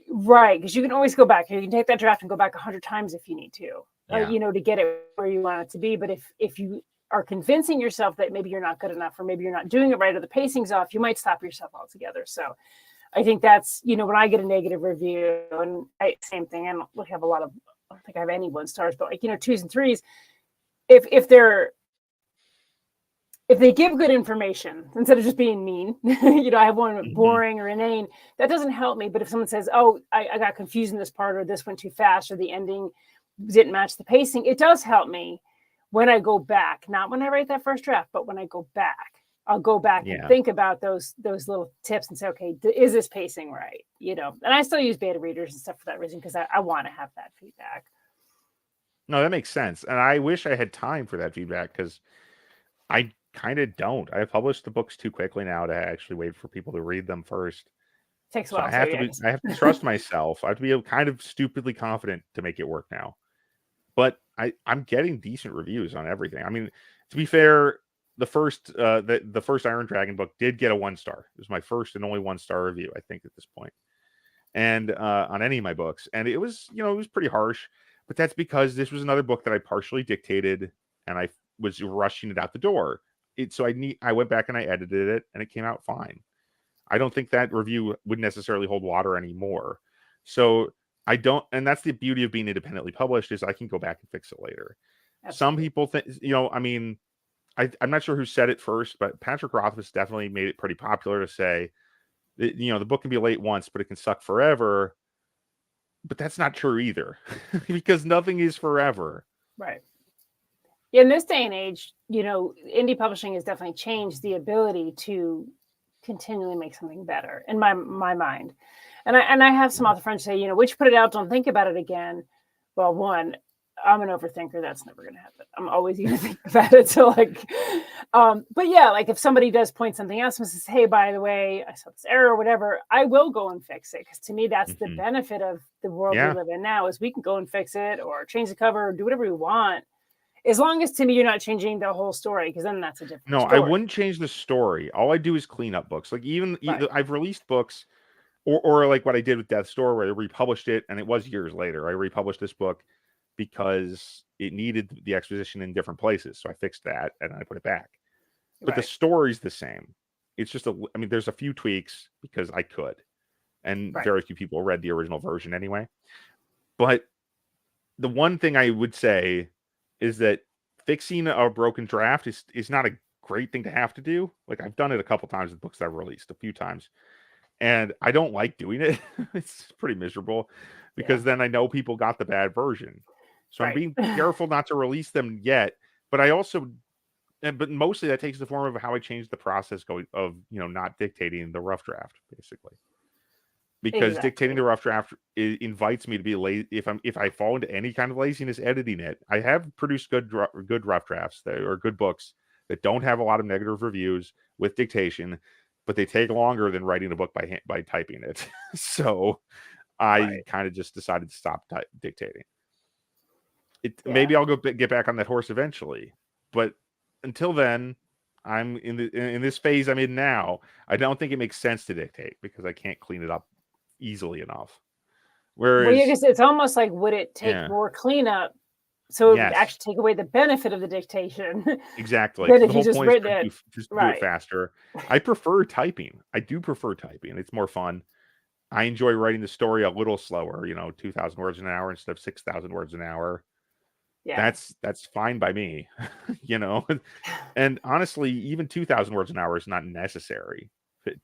Right. Because you can always go back. You can take that draft and go back 100 times if you need to, to get it where you want it to be. But if you are convincing yourself that maybe you're not good enough, or maybe you're not doing it right, or the pacing's off, you might stop yourself altogether. So I think that's, when I get a negative review, and same thing, I don't have I don't think I have any 1 stars, but like, 2s and 3s, if they give good information instead of just being mean, I have one boring or inane, that doesn't help me. But if someone says, oh, I got confused in this part, or this went too fast, or the ending didn't match the pacing, it does help me when I go back, not when I write that first draft, but when I go back, I'll go back and think about those little tips and say, okay, is this pacing right? And I still use beta readers and stuff for that reason, because I want to have that feedback. No, that makes sense. And I wish I had time for that feedback, because I kind of don't. I published the books too quickly now to actually wait for people to read them first. Takes a while. I have to trust myself. I have to be kind of stupidly confident to make it work now. But I'm getting decent reviews on everything. I mean, to be fair, the first Iron Dragon book did get a 1 star. It was my first and only 1 star review, I think, at this point. And on any of my books. And it was, it was pretty harsh. But that's because this was another book that I partially dictated, and I was rushing it out the door. So I went back and I edited it, and it came out fine. I don't think that review would necessarily hold water anymore. So I don't, and that's the beauty of being independently published, is I can go back and fix it later. Absolutely. Some people think, I mean, I'm not sure who said it first, but Patrick Rothfuss definitely made it pretty popular to say that, the book can be late once, but it can suck forever. But that's not true either, because nothing is forever. Right. Yeah, in this day and age, indie publishing has definitely changed the ability to continually make something better in my mind. And I have some author friends say, we should put it out, don't think about it again. Well, one, I'm an overthinker. That's never going to happen. I'm always going to think about it. So but yeah, like if somebody does point something else and says, hey, by the way, I saw this error or whatever, I will go and fix it. Because to me, that's the benefit of the world we live in now, is we can go and fix it or change the cover or do whatever we want. As long as, to me, you're not changing the whole story, because then that's a different story. I wouldn't change the story. All I do is clean up books. Like I've released books, or like what I did with Death's Door, where I republished it, and it was years later. I republished this book because it needed the exposition in different places. So I fixed that and I put it back. But the story's the same. It's just there's a few tweaks because I could. And very few people read the original version anyway. But the one thing I would say is that fixing a broken draft is not a great thing to have to do. Like, I've done it a couple times with books that I've released, a few times. And I don't like doing it. It's pretty miserable, because then I know people got the bad version. So I'm being careful not to release them yet. But but mostly that takes the form of how I changed the process of not dictating the rough draft, basically. Because dictating the rough draft invites me to be lazy. If I fall into any kind of laziness editing it, I have produced good rough drafts or good books that don't have a lot of negative reviews with dictation, but they take longer than writing a book by typing it. So I kind of just decided to stop dictating. Maybe I'll get back on that horse eventually, but until then, I'm in this phase I'm in now. I don't think it makes sense to dictate because I can't clean it up easily enough. Whereas, well, because it's almost like, would it take more cleanup? So it would actually take away the benefit of the dictation. Exactly. Then The if whole you just point is written to it, just do it faster. I prefer typing. I do prefer typing. It's more fun. I enjoy writing the story a little slower, 2,000 words an hour instead of 6,000 words an hour. Yeah. That's fine by me, And honestly, even 2,000 words an hour is not necessary.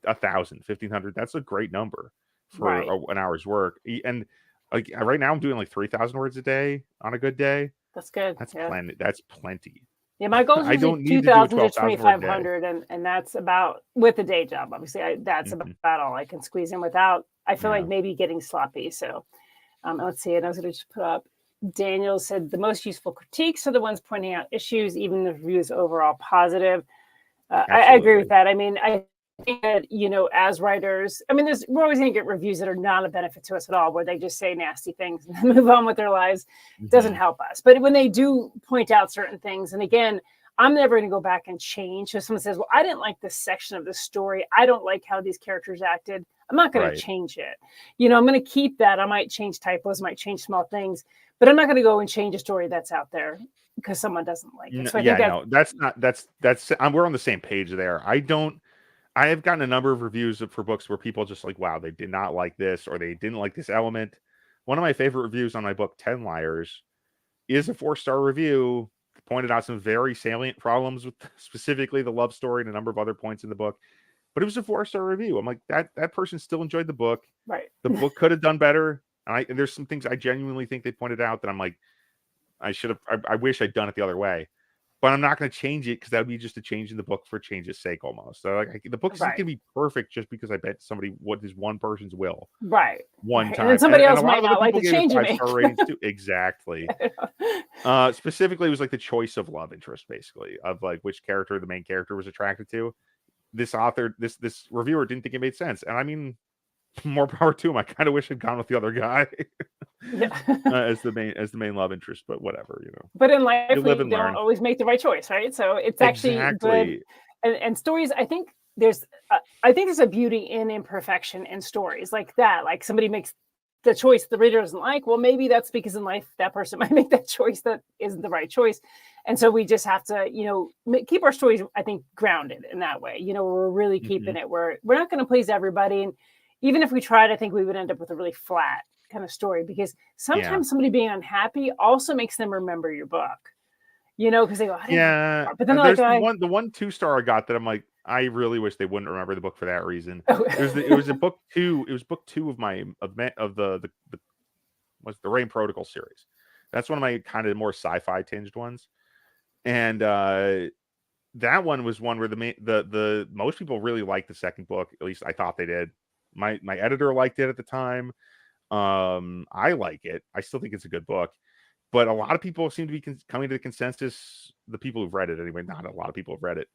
1,000, 1,500, that's a great number for an hour's work. And like right now I'm doing like 3,000 words a day on a good day. That's good. That's plenty. That's plenty. Yeah, my goal is I don't need 2,000 to do to 2,500, and that's about with a day job. Obviously, that's about all I can squeeze in without. I feel like maybe getting sloppy. So, let's see. And I was going to just put up. Daniel said the most useful critiques are the ones pointing out issues, even the review is overall positive. I agree with that. I mean, I think that, as writers, I mean, we're always going to get reviews that are not a benefit to us at all, where they just say nasty things and move on with their lives. It doesn't help us. But when they do point out certain things, and again, I'm never going to go back and change. So someone says, well, I didn't like this section of the story. I don't like how these characters acted. I'm not going to change it. I'm going to keep that. I might change typos, might change small things, but I'm not going to go and change a story that's out there because someone doesn't like it. So we're on the same page there. I have gotten a number of reviews for books where people just like, wow, they did not like this, or they didn't like this element. One of my favorite reviews on my book, 10 Liars, is a 4-star review. Pointed out some very salient problems with specifically the love story and a number of other points in the book. But it was a 4-star review. I'm like, that person still enjoyed the book. Right. The book could have done better. And there's some things I genuinely think they pointed out that I'm like, I wish I'd done it the other way. But I'm not going to change it because that would be just a change in the book for change's sake almost. So the book isn't going to be perfect just because I bet somebody what is one person's will. Right. One time. And then somebody else might not like the change you make. 5-star ratings too. Exactly. Specifically, it was like the choice of love interest, basically, of like which character the main character was attracted to. This reviewer didn't think it made sense. And I mean, more power to him. I kind of wish I'd gone with the other guy as the main love interest, but whatever, But in life, we don't always make the right choice, right? So it's actually good. And stories, I think there's a beauty in imperfection in stories like that. Like somebody makes the choice the reader doesn't like. Well, maybe that's because in life that person might make that choice that isn't the right choice. And so we just have to, keep our stories, I think, grounded in that way. We're really keeping it. We're not going to please everybody. And even if we tried, I think we would end up with a really flat kind of story, because sometimes somebody being unhappy also makes them remember your book, because they go, I didn't like but then there's the one 2-star I got that I'm like, I really wish they wouldn't remember the book for that reason. It was book 2 of the Rain Protocol series. That's one of my kind of more sci-fi tinged ones. And that one was one where the most people really liked the second book. At least I thought they did. My editor liked it at the time. I like it. I still think it's a good book, but a lot of people seem to be coming to the consensus. The people who've read it anyway. Not a lot of people have read it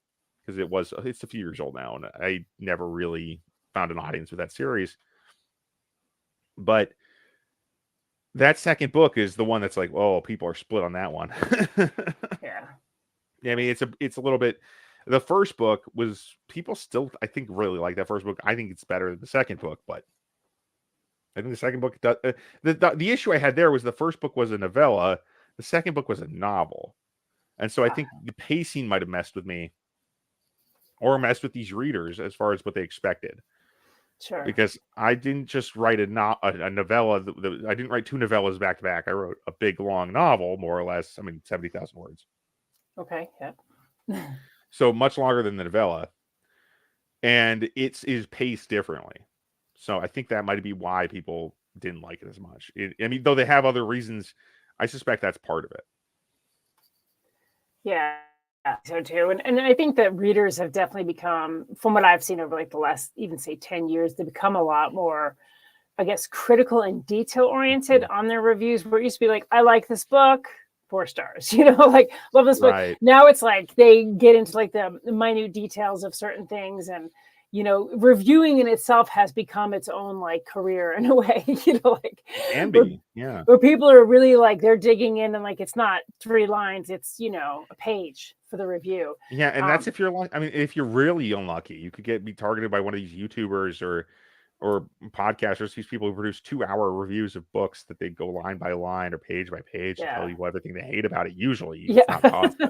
because it's a few years old now, and I never really found an audience with that series. But that second book is the one that's like, oh, people are split on that one. Yeah. I mean, it's a little bit. The first book was people still, I think, really like that first book. I think it's better than the second book, but I think the second book does. The issue I had there was the first book was a novella, the second book was a novel, and so I think the pacing might have messed with me, or messed with these readers as far as what they expected. Sure. Because I didn't just write a novella. I didn't write 2 novellas back to back. I wrote a big long novel, more or less. I mean, 70,000 words. Okay. Yeah. So much longer than the novella, and it is paced differently. So I think that might be why people didn't like it as much. I mean, though they have other reasons, I suspect that's part of it. Yeah, so too. And I think that readers have definitely become, from what I've seen over like the last, even say 10 years, they become a lot more, I guess, critical and detail oriented on their reviews, where it used to be like, I like this book, 4 stars, like love this book. Right. Now it's like they get into like the minute details of certain things, and reviewing in itself has become its own like career in a way, like Can be, yeah. where people are really like they're digging in, and like it's not 3 lines, it's a page for the review. Yeah, and that's if you're like, I mean, if you're really unlucky, you could be targeted by one of these YouTubers or podcasters, these people who produce 2-hour reviews of books that they go line by line or page by page to tell you everything they hate about it. Usually, it's not positive.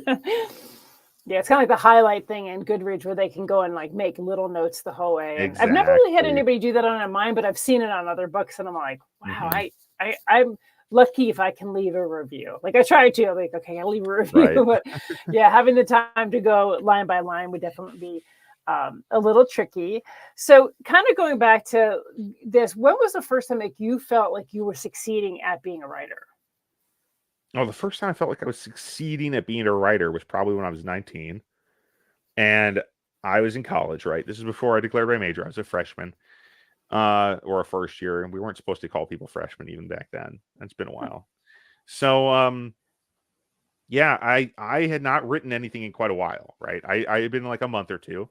Yeah, it's kind of like the highlight thing in Goodreads where they can go and like make little notes the whole way. And I've never really had anybody do that on mine, but I've seen it on other books, and I'm like, wow, I'm lucky if I can leave a review. Like I try to, like, okay, I'll leave a review, but yeah, having the time to go line by line would definitely be a little tricky. So kind of going back to this, when was the first time like you felt like you were succeeding at being a writer? Oh, the first time I felt like I was succeeding at being a writer was probably when I was 19. And I was in college, right? This is before I declared my major. I was a freshman or a first year. And we weren't supposed to call people freshmen even back then. It's been a while. So, yeah, I had not written anything in quite a while, right? I had been like a month or two.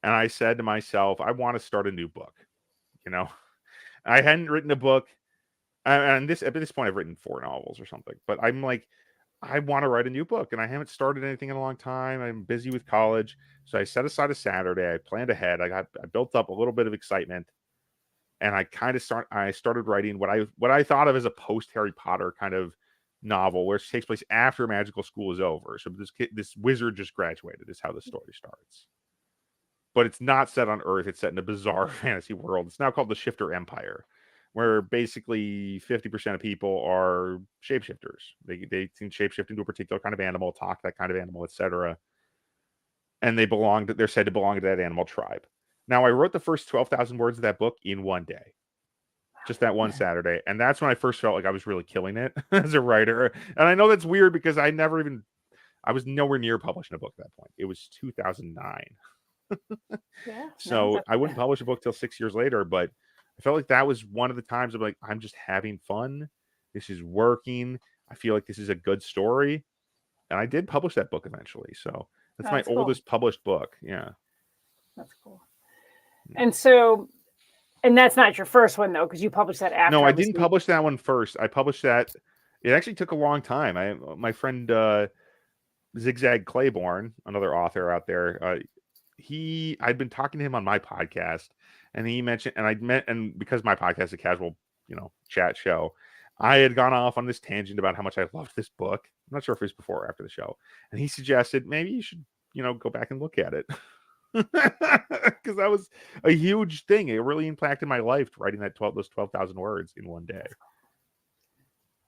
And I said to myself, I want to start a new book. I hadn't written a book. And at this point, I've written 4 novels or something. But I'm like, I want to write a new book, and I haven't started anything in a long time. I'm busy with college. So I set aside a Saturday. I planned ahead. I built up a little bit of excitement. And I started writing what I thought of as a post Harry Potter kind of novel, which takes place after magical school is over. So this wizard just graduated is how the story starts. But it's not set on Earth. It's set in a bizarre fantasy world. It's now called the Shifter Empire, where basically 50% of people are shapeshifters. They can shapeshift into a particular kind of animal, talk that kind of animal, etc. And they're said to belong to that animal tribe. Now, I wrote the first 12,000 words of that book in one day. Just that one Saturday. And that's when I first felt like I was really killing it as a writer. And I know that's weird because I was nowhere near publishing a book at that point. It was 2009. So I wouldn't publish a book till 6 years later, but I felt like that was one of the times I'm like, I'm just having fun. This is working. I feel like this is a good story. And I did publish that book eventually. So that's my oldest published book. Yeah. That's cool. And so, and that's not your first one though, because you published that after. No, I didn't publish that one first. I published that. It actually took a long time. My friend Zigzag Claiborne, another author out there, I'd been talking to him on my podcast, and he mentioned, and because my podcast is a casual, chat show, I had gone off on this tangent about how much I loved this book. I'm not sure if it was before or after the show, and he suggested maybe you should, go back and look at it. Because that was a huge thing. It really impacted my life writing those 12,000 words in one day.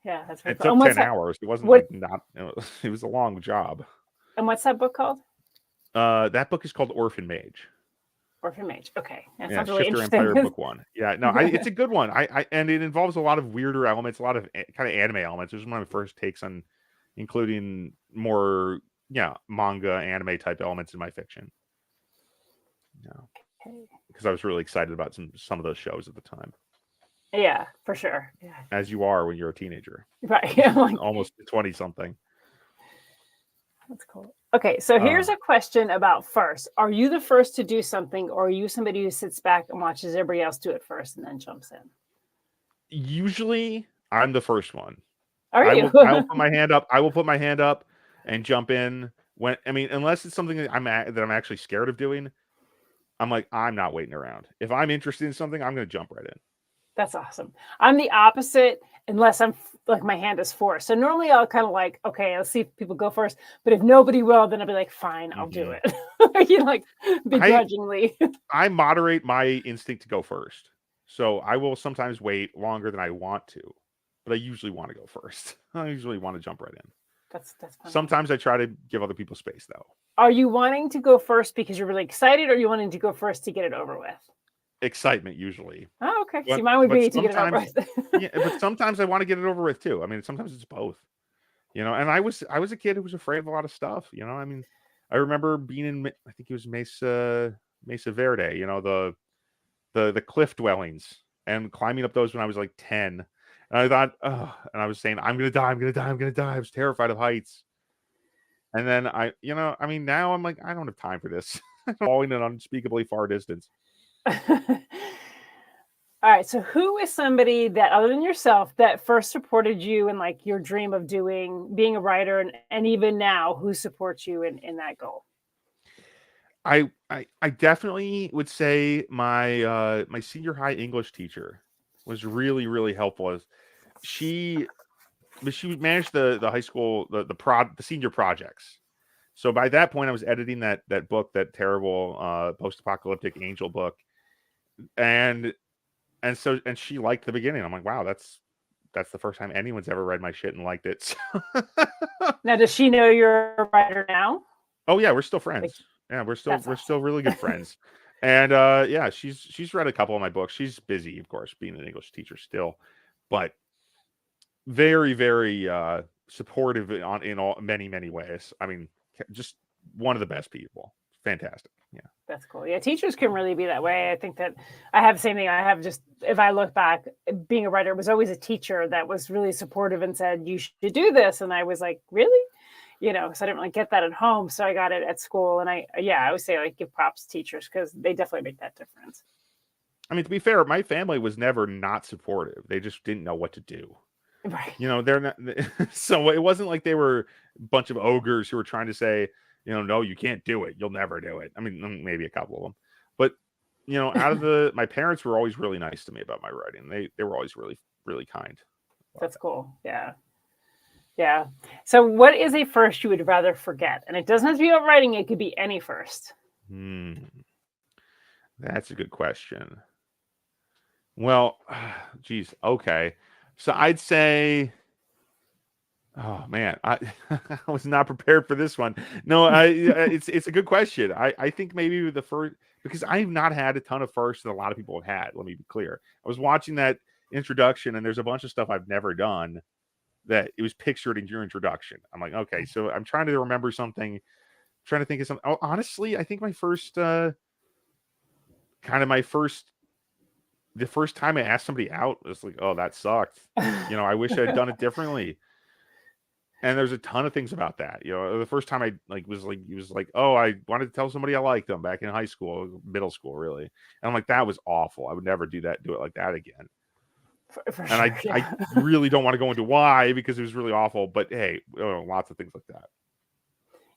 Yeah, that's very It took 10 hours. It wasn't it was a long job. And what's that book called? That book is called Orphan Mage. Orphan Mage. Okay. That yeah, sounds really Shifter interesting. Empire book 1. Yeah, no, it's a good one. And it involves a lot of weirder elements, a lot of kind of anime elements. It was one of my first takes on including more, manga, anime type elements in my fiction. Because I was really excited about some of those shows at the time. Yeah, for sure. Yeah. As you are when you're a teenager. Right. Almost 20 something. That's cool. Okay, so here's a question about first. Are you the first to do something, or are you somebody who sits back and watches everybody else do it first and then jumps in? Usually, I'm the first one. Are you? I will put my hand up. I will put my hand up and jump in unless it's something that I'm actually scared of doing. I'm like, I'm not waiting around. If I'm interested in something, I'm going to jump right in. That's awesome. I'm the opposite, unless I'm like my hand is forced. So normally I'll kind of like, okay, I'll see if people go first. But if nobody will, then I'll be like, fine, I'll do it. Like begrudgingly. I moderate my instinct to go first. So I will sometimes wait longer than I want to, but I usually want to go first. I usually want to jump right in. That's funny. Sometimes I try to give other people space though. Are you wanting to go first because you're really excited, or are you wanting to go first to get it over with? Excitement usually. Oh, okay. See, mine would be to get it over with. Yeah, but sometimes I want to get it over with too. I mean, sometimes it's both. And I was a kid who was afraid of a lot of stuff. I mean, I remember being in, I think it was Mesa Verde. The cliff dwellings, and climbing up those when I was like 10. And I thought, oh, and I was saying, I'm going to die. I'm going to die. I'm going to die. I was terrified of heights. And then now I'm like, I don't have time for this. I'm falling an unspeakably far distance. All right. So who is somebody that, other than yourself, that first supported you in like your dream of being a writer, and even now, who supports you in that goal? I definitely would say my my senior high English teacher was really, really helpful. As she managed the high school, the senior projects. So by that point, I was editing that book, that terrible post-apocalyptic angel book, and she liked the beginning. I'm like, wow, that's the first time anyone's ever read my shit and liked it. Now, does she know you're a writer now? Oh yeah, we're still friends. Yeah, we're still really good friends. And yeah, she's read a couple of my books. She's busy, of course, being an English teacher still, but very, very supportive in all many ways. I mean, just one of the best people. Fantastic. Yeah. That's cool. Yeah, teachers can really be that way. I think that I have the same thing. I have just, if I look back, being a writer, it was always a teacher that was really supportive and said, you should do this. And I was like, really? So I didn't really get that at home. So I got it at school. And I always say, like, give props to teachers because they definitely make that difference. I mean, to be fair, my family was never not supportive. They just didn't know what to do. Right. They're not. So it wasn't like they were a bunch of ogres who were trying to say, no, you can't do it. You'll never do it. I mean, maybe a couple of them, but out of my parents were always really nice to me about my writing. They were always really, really kind. That's cool. Yeah. Yeah. So what is a first you would rather forget? And it doesn't have to be about writing. It could be any first. That's a good question. Well, geez. Okay. So I'd say, oh man, I was not prepared for this one. No, it's a good question. I think maybe the first, because I've not had a ton of firsts that a lot of people have had. Let me be clear. I was watching that introduction, and there's a bunch of stuff I've never done that it was pictured in your introduction. I'm like, okay, so I'm trying to remember something, trying to think of something. Oh, honestly, I think the first time I asked somebody out, it was like, oh, that sucked. I wish I had done it differently. And there's a ton of things about that. The first time I was like, oh, I wanted to tell somebody I liked them back in high school, middle school, really. And I'm like, that was awful. I would never do it like that again. For and sure, I really don't want to go into why, because it was really awful. But hey, lots of things like that.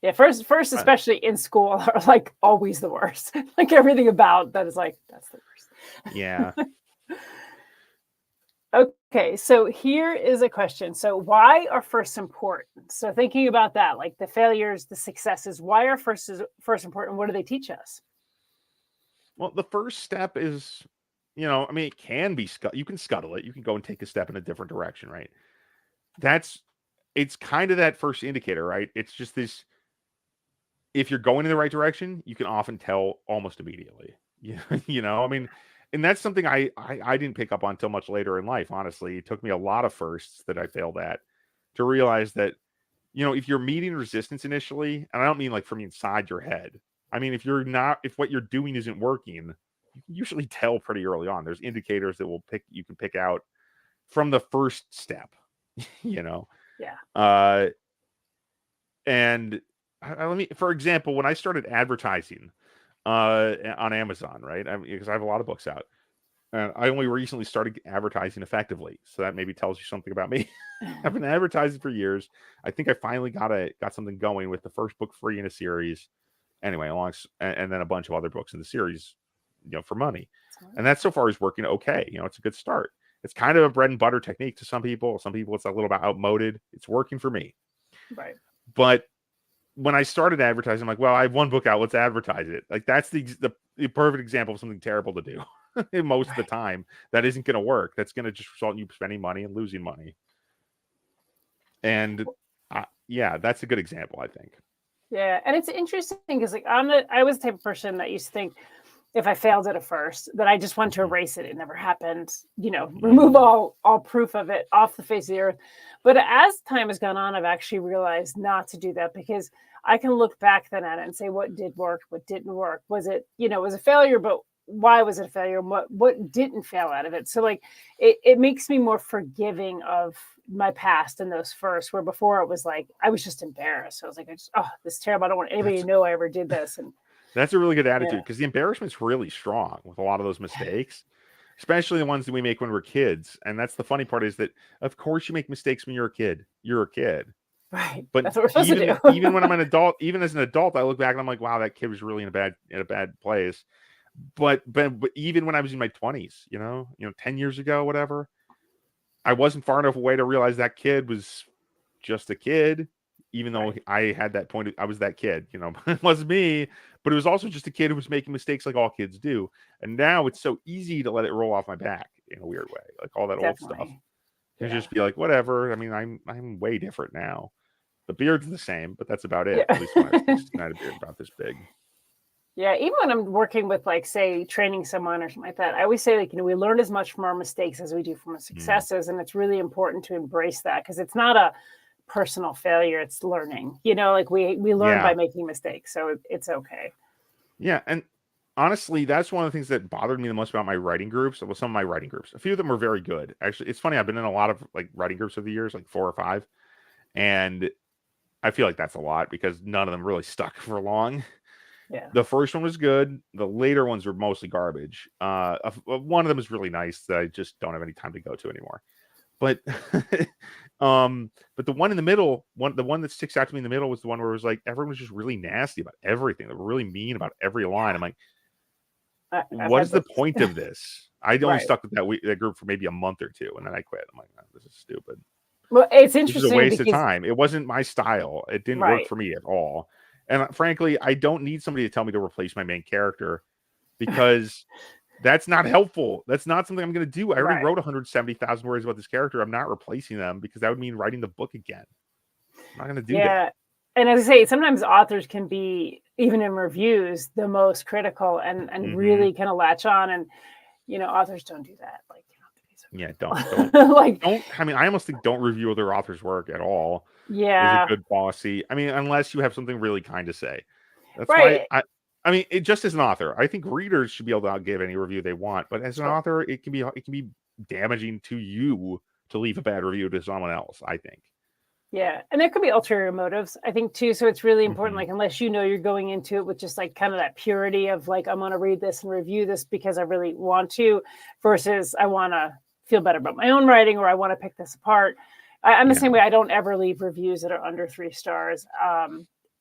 Yeah, first, especially in school, are like always the worst. Like everything about that is like, that's the worst. Yeah. Okay, so here is a question. So why are firsts important? So thinking about that, like the failures, the successes, why are first important? What do they teach us? Well, the first step is, it can be, you can scuttle it. You can go and take a step in a different direction, right? It's kind of that first indicator, right? It's just this, if you're going in the right direction, you can often tell almost immediately. And that's something I didn't pick up on until much later in life. Honestly, it took me a lot of firsts that I failed at to realize that, if you're meeting resistance initially, and I don't mean like from inside your head. I mean, if what you're doing isn't working, you can usually tell pretty early on. There's indicators that you can pick out from the first step, Yeah. And for example, when I started advertising on Amazon, right? Because I have a lot of books out, and I only recently started advertising effectively. So that maybe tells you something about me. I've been advertising for years. I think I finally got something going with the first book free in a series. Anyway, and then a bunch of other books in the series, for money. And that so far is working okay. It's a good start. It's kind of a bread and butter technique to some people. Some people it's a little bit outmoded. It's working for me. Right. But when I started advertising, I'm like, well, I have one book out. Let's advertise it. Like that's the perfect example of something terrible to do. Most of the time, that isn't going to work. That's going to just result in you spending money and losing money. And yeah, that's a good example, I think. Yeah, and it's interesting because like I was the type of person that used to think if I failed at a first that I just wanted to erase it. It never happened. Remove all proof of it off the face of the earth. But as time has gone on, I've actually realized not to do that, because I can look back then at it and say what did work, what didn't work. Was it, it was a failure, but why was it a failure and what didn't fail out of it. So like it makes me more forgiving of my past in those first, where before it was like I was just embarrassed. I was like, this is terrible. I don't want anybody to know I ever did this. And that's a really good attitude, because the embarrassment's really strong with a lot of those mistakes, especially the ones that we make when we're kids. And that's the funny part, is that of course you make mistakes when you're a kid. You're a kid. Right. But that's what we're supposed to do. even when I'm an adult, even as an adult, I look back and I'm like, wow, that kid was really in a bad place. But even when I was in my 20s, 10 years ago, whatever, I wasn't far enough away to realize that kid was just a kid, even though I had that point. I was that kid, it wasn't me, but it was also just a kid who was making mistakes like all kids do. And now it's so easy to let it roll off my back in a weird way, like all that old stuff. And just be like, whatever. I mean, I'm way different now. The beard's the same, but that's about it. At least when I was 16, I had a beard about this big. Yeah, even when I'm working with, like, say, training someone or something like that, I always say, like, we learn as much from our mistakes as we do from our successes. And it's really important to embrace that, because it's not a personal failure. It's learning, like we learn by making mistakes. So it's okay. Yeah. And honestly, that's one of the things that bothered me the most about my writing groups. Well, some of my writing groups, a few of them were very good. Actually, it's funny. I've been in a lot of like writing groups over the years, like 4 or 5. And I feel like that's a lot, because none of them really stuck for long. Yeah. The first one was good. The later ones were mostly garbage. One of them is really nice that I just don't have any time to go to anymore. But but the one in the middle, the one that sticks out to me in the middle, was the one where it was like everyone was just really nasty about everything. They were really mean about every line. I'm like, what is the point of this? I only stuck with that group for maybe a month or 2, and then I quit. I'm like, this is stupid. Well, it's interesting. This is a waste of time. It wasn't my style. It didn't work for me at all. And frankly, I don't need somebody to tell me to replace my main character, because that's not helpful. That's not something I'm going to do. I already wrote 170,000 words about this character. I'm not replacing them, because that would mean writing the book again. I'm not going to do that. And as I say, sometimes authors can be, even in reviews, the most critical and really kind of latch on. And, authors don't do that. Like, don't like, I mean, I almost think don't review other authors' work at all. Yeah. Is a good policy. I mean, unless you have something really kind to say. That's why I mean, it just as an author, I think readers should be able to give any review they want. But as an author, it can be damaging to you to leave a bad review to someone else, I think. Yeah. And there could be ulterior motives, I think, too. So it's really important, like, unless you're going into it with just like kind of that purity of like, I'm going to read this and review this because I really want to, versus I want to feel better about my own writing, or I want to pick this apart. I'm the same way. I don't ever leave reviews that are under 3 stars.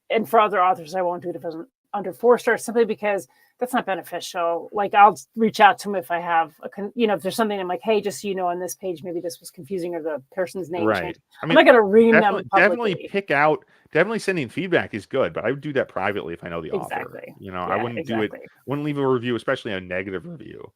And for other authors, I won't do it if it's under 4 stars, simply because that's not beneficial. Like, I'll reach out to them if I have if there's something I'm like, hey, just so you know, on this page, maybe this was confusing, or the person's name changed. I mean, I'm not going to ream them publicly. Definitely sending feedback is good, but I would do that privately if I know the author. I wouldn't do it. Wouldn't leave a review, especially a negative review.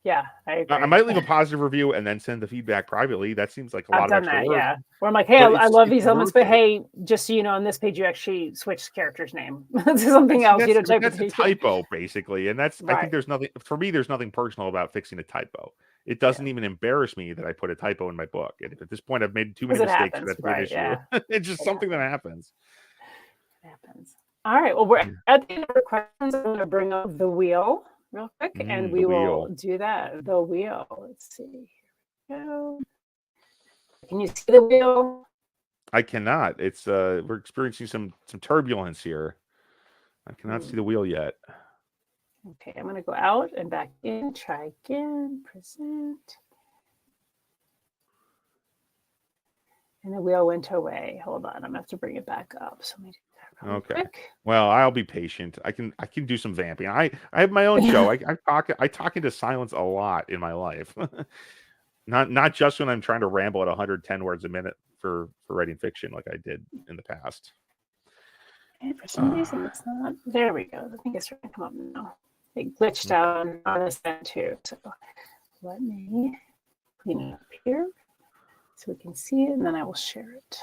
Yeah, I agree. I might leave a positive review and then send the feedback privately. That seems like a lot of extra work. Yeah. Where I'm like, hey, I love these elements, but hey, just so you know, on this page, you actually switched character's name to something else. That's a typo, basically. And that's, I think there's nothing, for me, there's nothing personal about fixing a typo. It doesn't even embarrass me that I put a typo in my book. And if at this point I've made too many mistakes, that's an issue. Yeah. It's just something that happens. It happens. All right. Well, we're at the end of our questions. I'm going to bring up the wheel real quick, and we will do that. The wheel. Let's see. Here we go. Can you see the wheel? I cannot. It's we're experiencing some turbulence here. I cannot see the wheel yet. Okay, I'm going to go out and back in. Try again. Present. And the wheel went away. Hold on. I'm going to have to bring it back up. So let me do that real quick. Well, I'll be patient. I can do some vamping. I have my own show. I talk into silence a lot in my life. Not just when I'm trying to ramble at 110 words a minute for writing fiction like I did in the past. And for some reason it's not. There we go. I think it's starting to come up now. It glitched out on this end too. So let me clean it up here so we can see it, and then I will share it.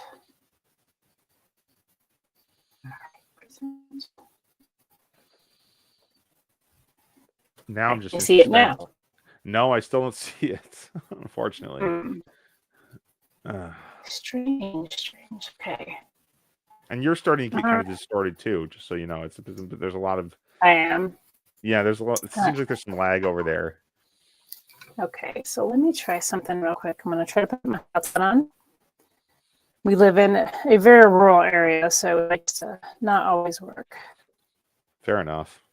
All right. Now I'm just see it now. No, I still don't see it, unfortunately. Strange. Okay. And you're starting to get kind of distorted too, just so you know. There's a lot of. I am. Yeah, there's a lot. It seems like there's some lag over there. Okay, so let me try something real quick. I'm going to try to put my headset on. We live in a very rural area, so it likes to not always work. Fair enough.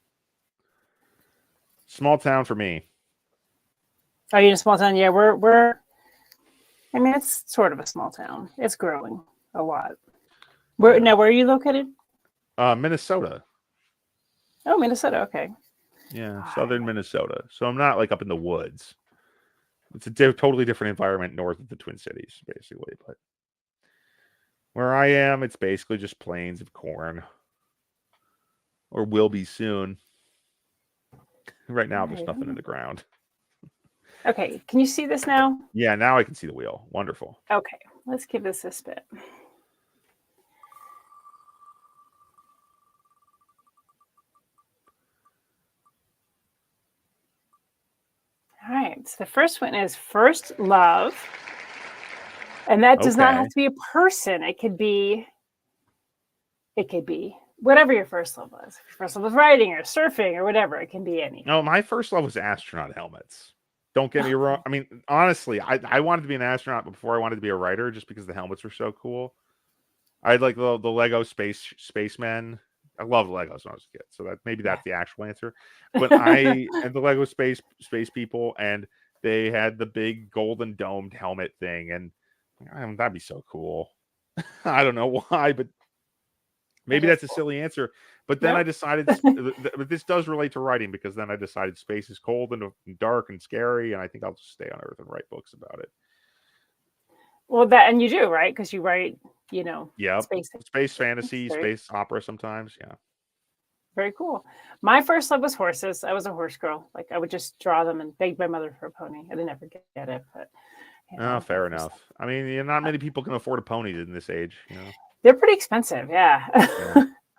Small town for me. Are you in a small town? Yeah, we're. I mean, it's sort of a small town. It's growing a lot. Where are you located? Minnesota. Oh, Minnesota. Okay. Yeah, southern Minnesota. So I'm not like up in the woods. It's a totally different environment north of the Twin Cities, basically. But where I am, it's basically just plains of corn, or will be soon. Right now, there's nothing in the ground. Okay, can you see this now? Yeah, now I can see the wheel. Wonderful. Okay, let's give this a spin. All right, so the first one is first love. And that does not have to be a person. It could be whatever your first love was. If your first love was writing or surfing or whatever. It can be any. No, my first love was astronaut helmets. Don't get me wrong. I mean, honestly, I wanted to be an astronaut before I wanted to be a writer, just because the helmets were so cool. I had like the Lego spacemen. I loved Legos when I was a kid, so that's the actual answer. But I and the Lego space people, and they had the big golden domed helmet thing, and that'd be so cool. I don't know why, but maybe that's a silly answer. But then I decided, but this does relate to writing, because then I decided space is cold and dark and scary, and I think I'll just stay on Earth and write books about it. Well, and you do, right? Because you write, space fantasy, space opera sometimes. Yeah. Very cool. My first love was horses. I was a horse girl. Like, I would just draw them and beg my mother for a pony. I didn't ever get it, but fair enough. I mean, not many people can afford a pony in this age. They're pretty expensive. Yeah.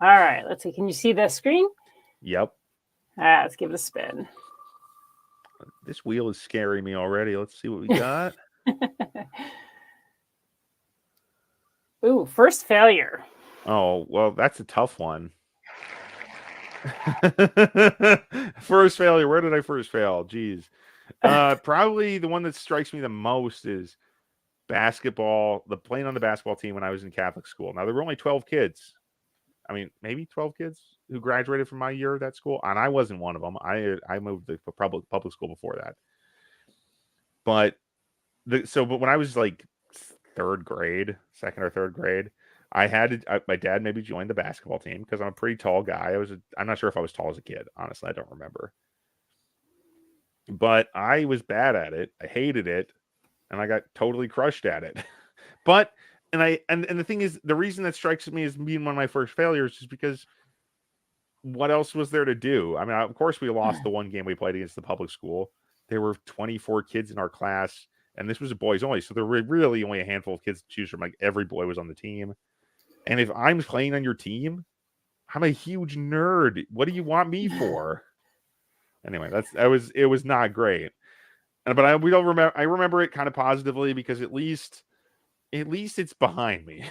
All right. Let's see. Can you see the screen? Yep. All right. Let's give it a spin. This wheel is scaring me already. Let's see what we got. Ooh, first failure. Oh, well, that's a tough one. First failure. Where did I first fail? Jeez. Probably the one that strikes me the most is basketball, playing on the basketball team when I was in Catholic school. Now, there were only 12 kids. I mean, maybe 12 kids who graduated from my year at that school, and I wasn't one of them. I moved to public school before that. But when I was like second or third grade, my dad maybe joined the basketball team, because I'm a pretty tall guy. I'm not sure if I was tall as a kid. Honestly, I don't remember. But I was bad at it. I hated it, and I got totally crushed at it. But the thing is, the reason that strikes me as being one of my first failures is because what else was there to do? I mean, of course, we lost the one game we played against the public school. There were 24 kids in our class, and this was a boys only, so there were really only a handful of kids to choose from. Like, every boy was on the team. And if I'm playing on your team, I'm a huge nerd. What do you want me for? Anyway, it was not great. But I remember it kind of positively, because at least it's behind me.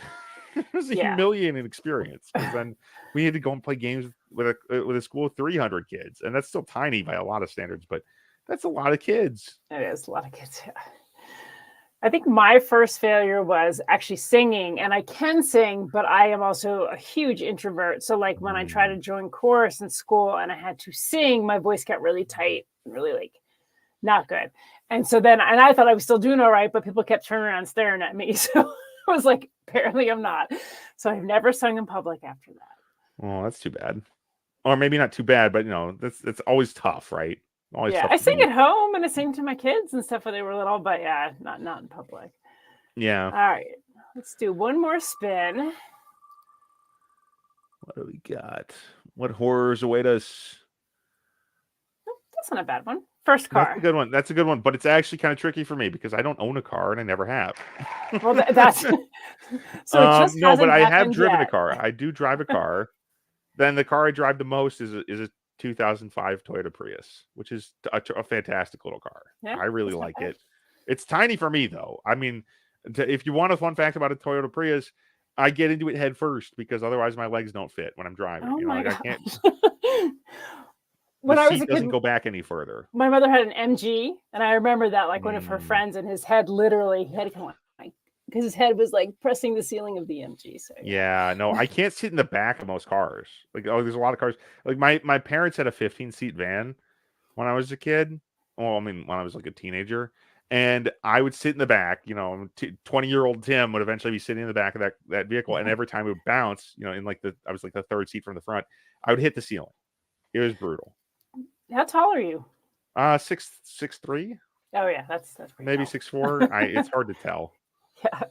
It was a humiliating experience, because then we had to go and play games with a school of 300 kids, and that's still tiny by a lot of standards, but that's a lot of kids. It is a lot of kids. Yeah. I think my first failure was actually singing, and I can sing, but I am also a huge introvert. So like when I tried to join chorus in school and I had to sing, my voice got really tight and really like not good. And so then, and I thought I was still doing all right, but people kept turning around staring at me. So I was like, apparently I'm not. So I've never sung in public after that. Oh, that's too bad. Or maybe not too bad, but that's always tough, right? Always tough I sing at home, and I sing to my kids and stuff when they were little, but not in public. Yeah. All right. Let's do one more spin. What do we got? What horrors await us? That's not a bad one. First car. That's a good one. But it's actually kind of tricky for me, because I don't own a car, and I never have. Well, that's so. No, but I have driven a car. I do drive a car. Then the car I drive the most is a 2005 Toyota Prius, which is a fantastic little car. Yeah, I really like it. It's tiny for me, though. I mean, if you want a fun fact about a Toyota Prius, I get into it head first, because otherwise my legs don't fit when I'm driving. Oh my God. I can't. when I was seat a kid, doesn't go back any further. my mother had an MG, and I remember that like one of her friends, and his head literally he had to come like because his head was like pressing the ceiling of the MG. So Yeah, no, I can't sit in the back of most cars. Like, oh, there's a lot of cars. Like my parents had a 15-seat van when I was a kid. Well, I mean, when I was like a teenager, and I would sit in the back. 20-year-old Tim would eventually be sitting in the back of that vehicle, and every time it would bounce, in like I was like the third seat from the front, I would hit the ceiling. It was brutal. How tall are you? 6'3". Oh yeah, that's maybe tall. 6'4". It's hard to tell. Yeah.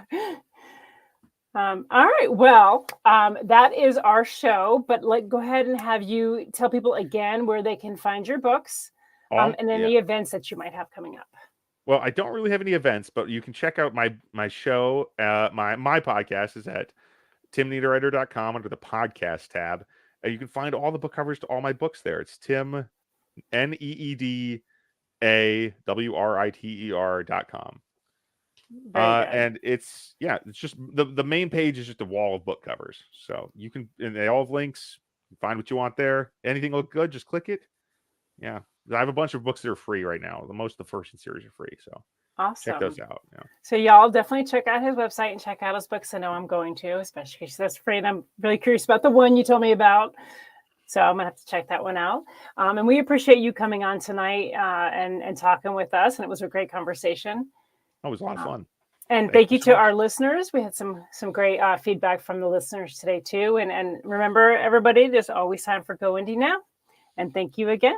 All right. Well, that is our show. But go ahead and have you tell people again where they can find your books, and any events that you might have coming up. Well, I don't really have any events, but you can check out my show. My podcast is at timniederriter.com under the podcast tab. You can find all the book covers to all my books there. It's Tim NEEDAWRITER.com. And it's just the main page is just a wall of book covers. So you can, and they all have links. You find what you want there. Anything look good, just click it. Yeah. I have a bunch of books that are free right now. Most of the first in series are free. So awesome. Check those out. Yeah. So y'all definitely check out his website and check out his books. I know I'm going to, especially because that's free. And I'm really curious about the one you told me about. So I'm going to have to check that one out. And we appreciate you coming on tonight and talking with us. And it was a great conversation. It was a lot of fun. And thank you to our listeners. We had some great feedback from the listeners today too. And remember, everybody, there's always time for Go Indie Now. And thank you again.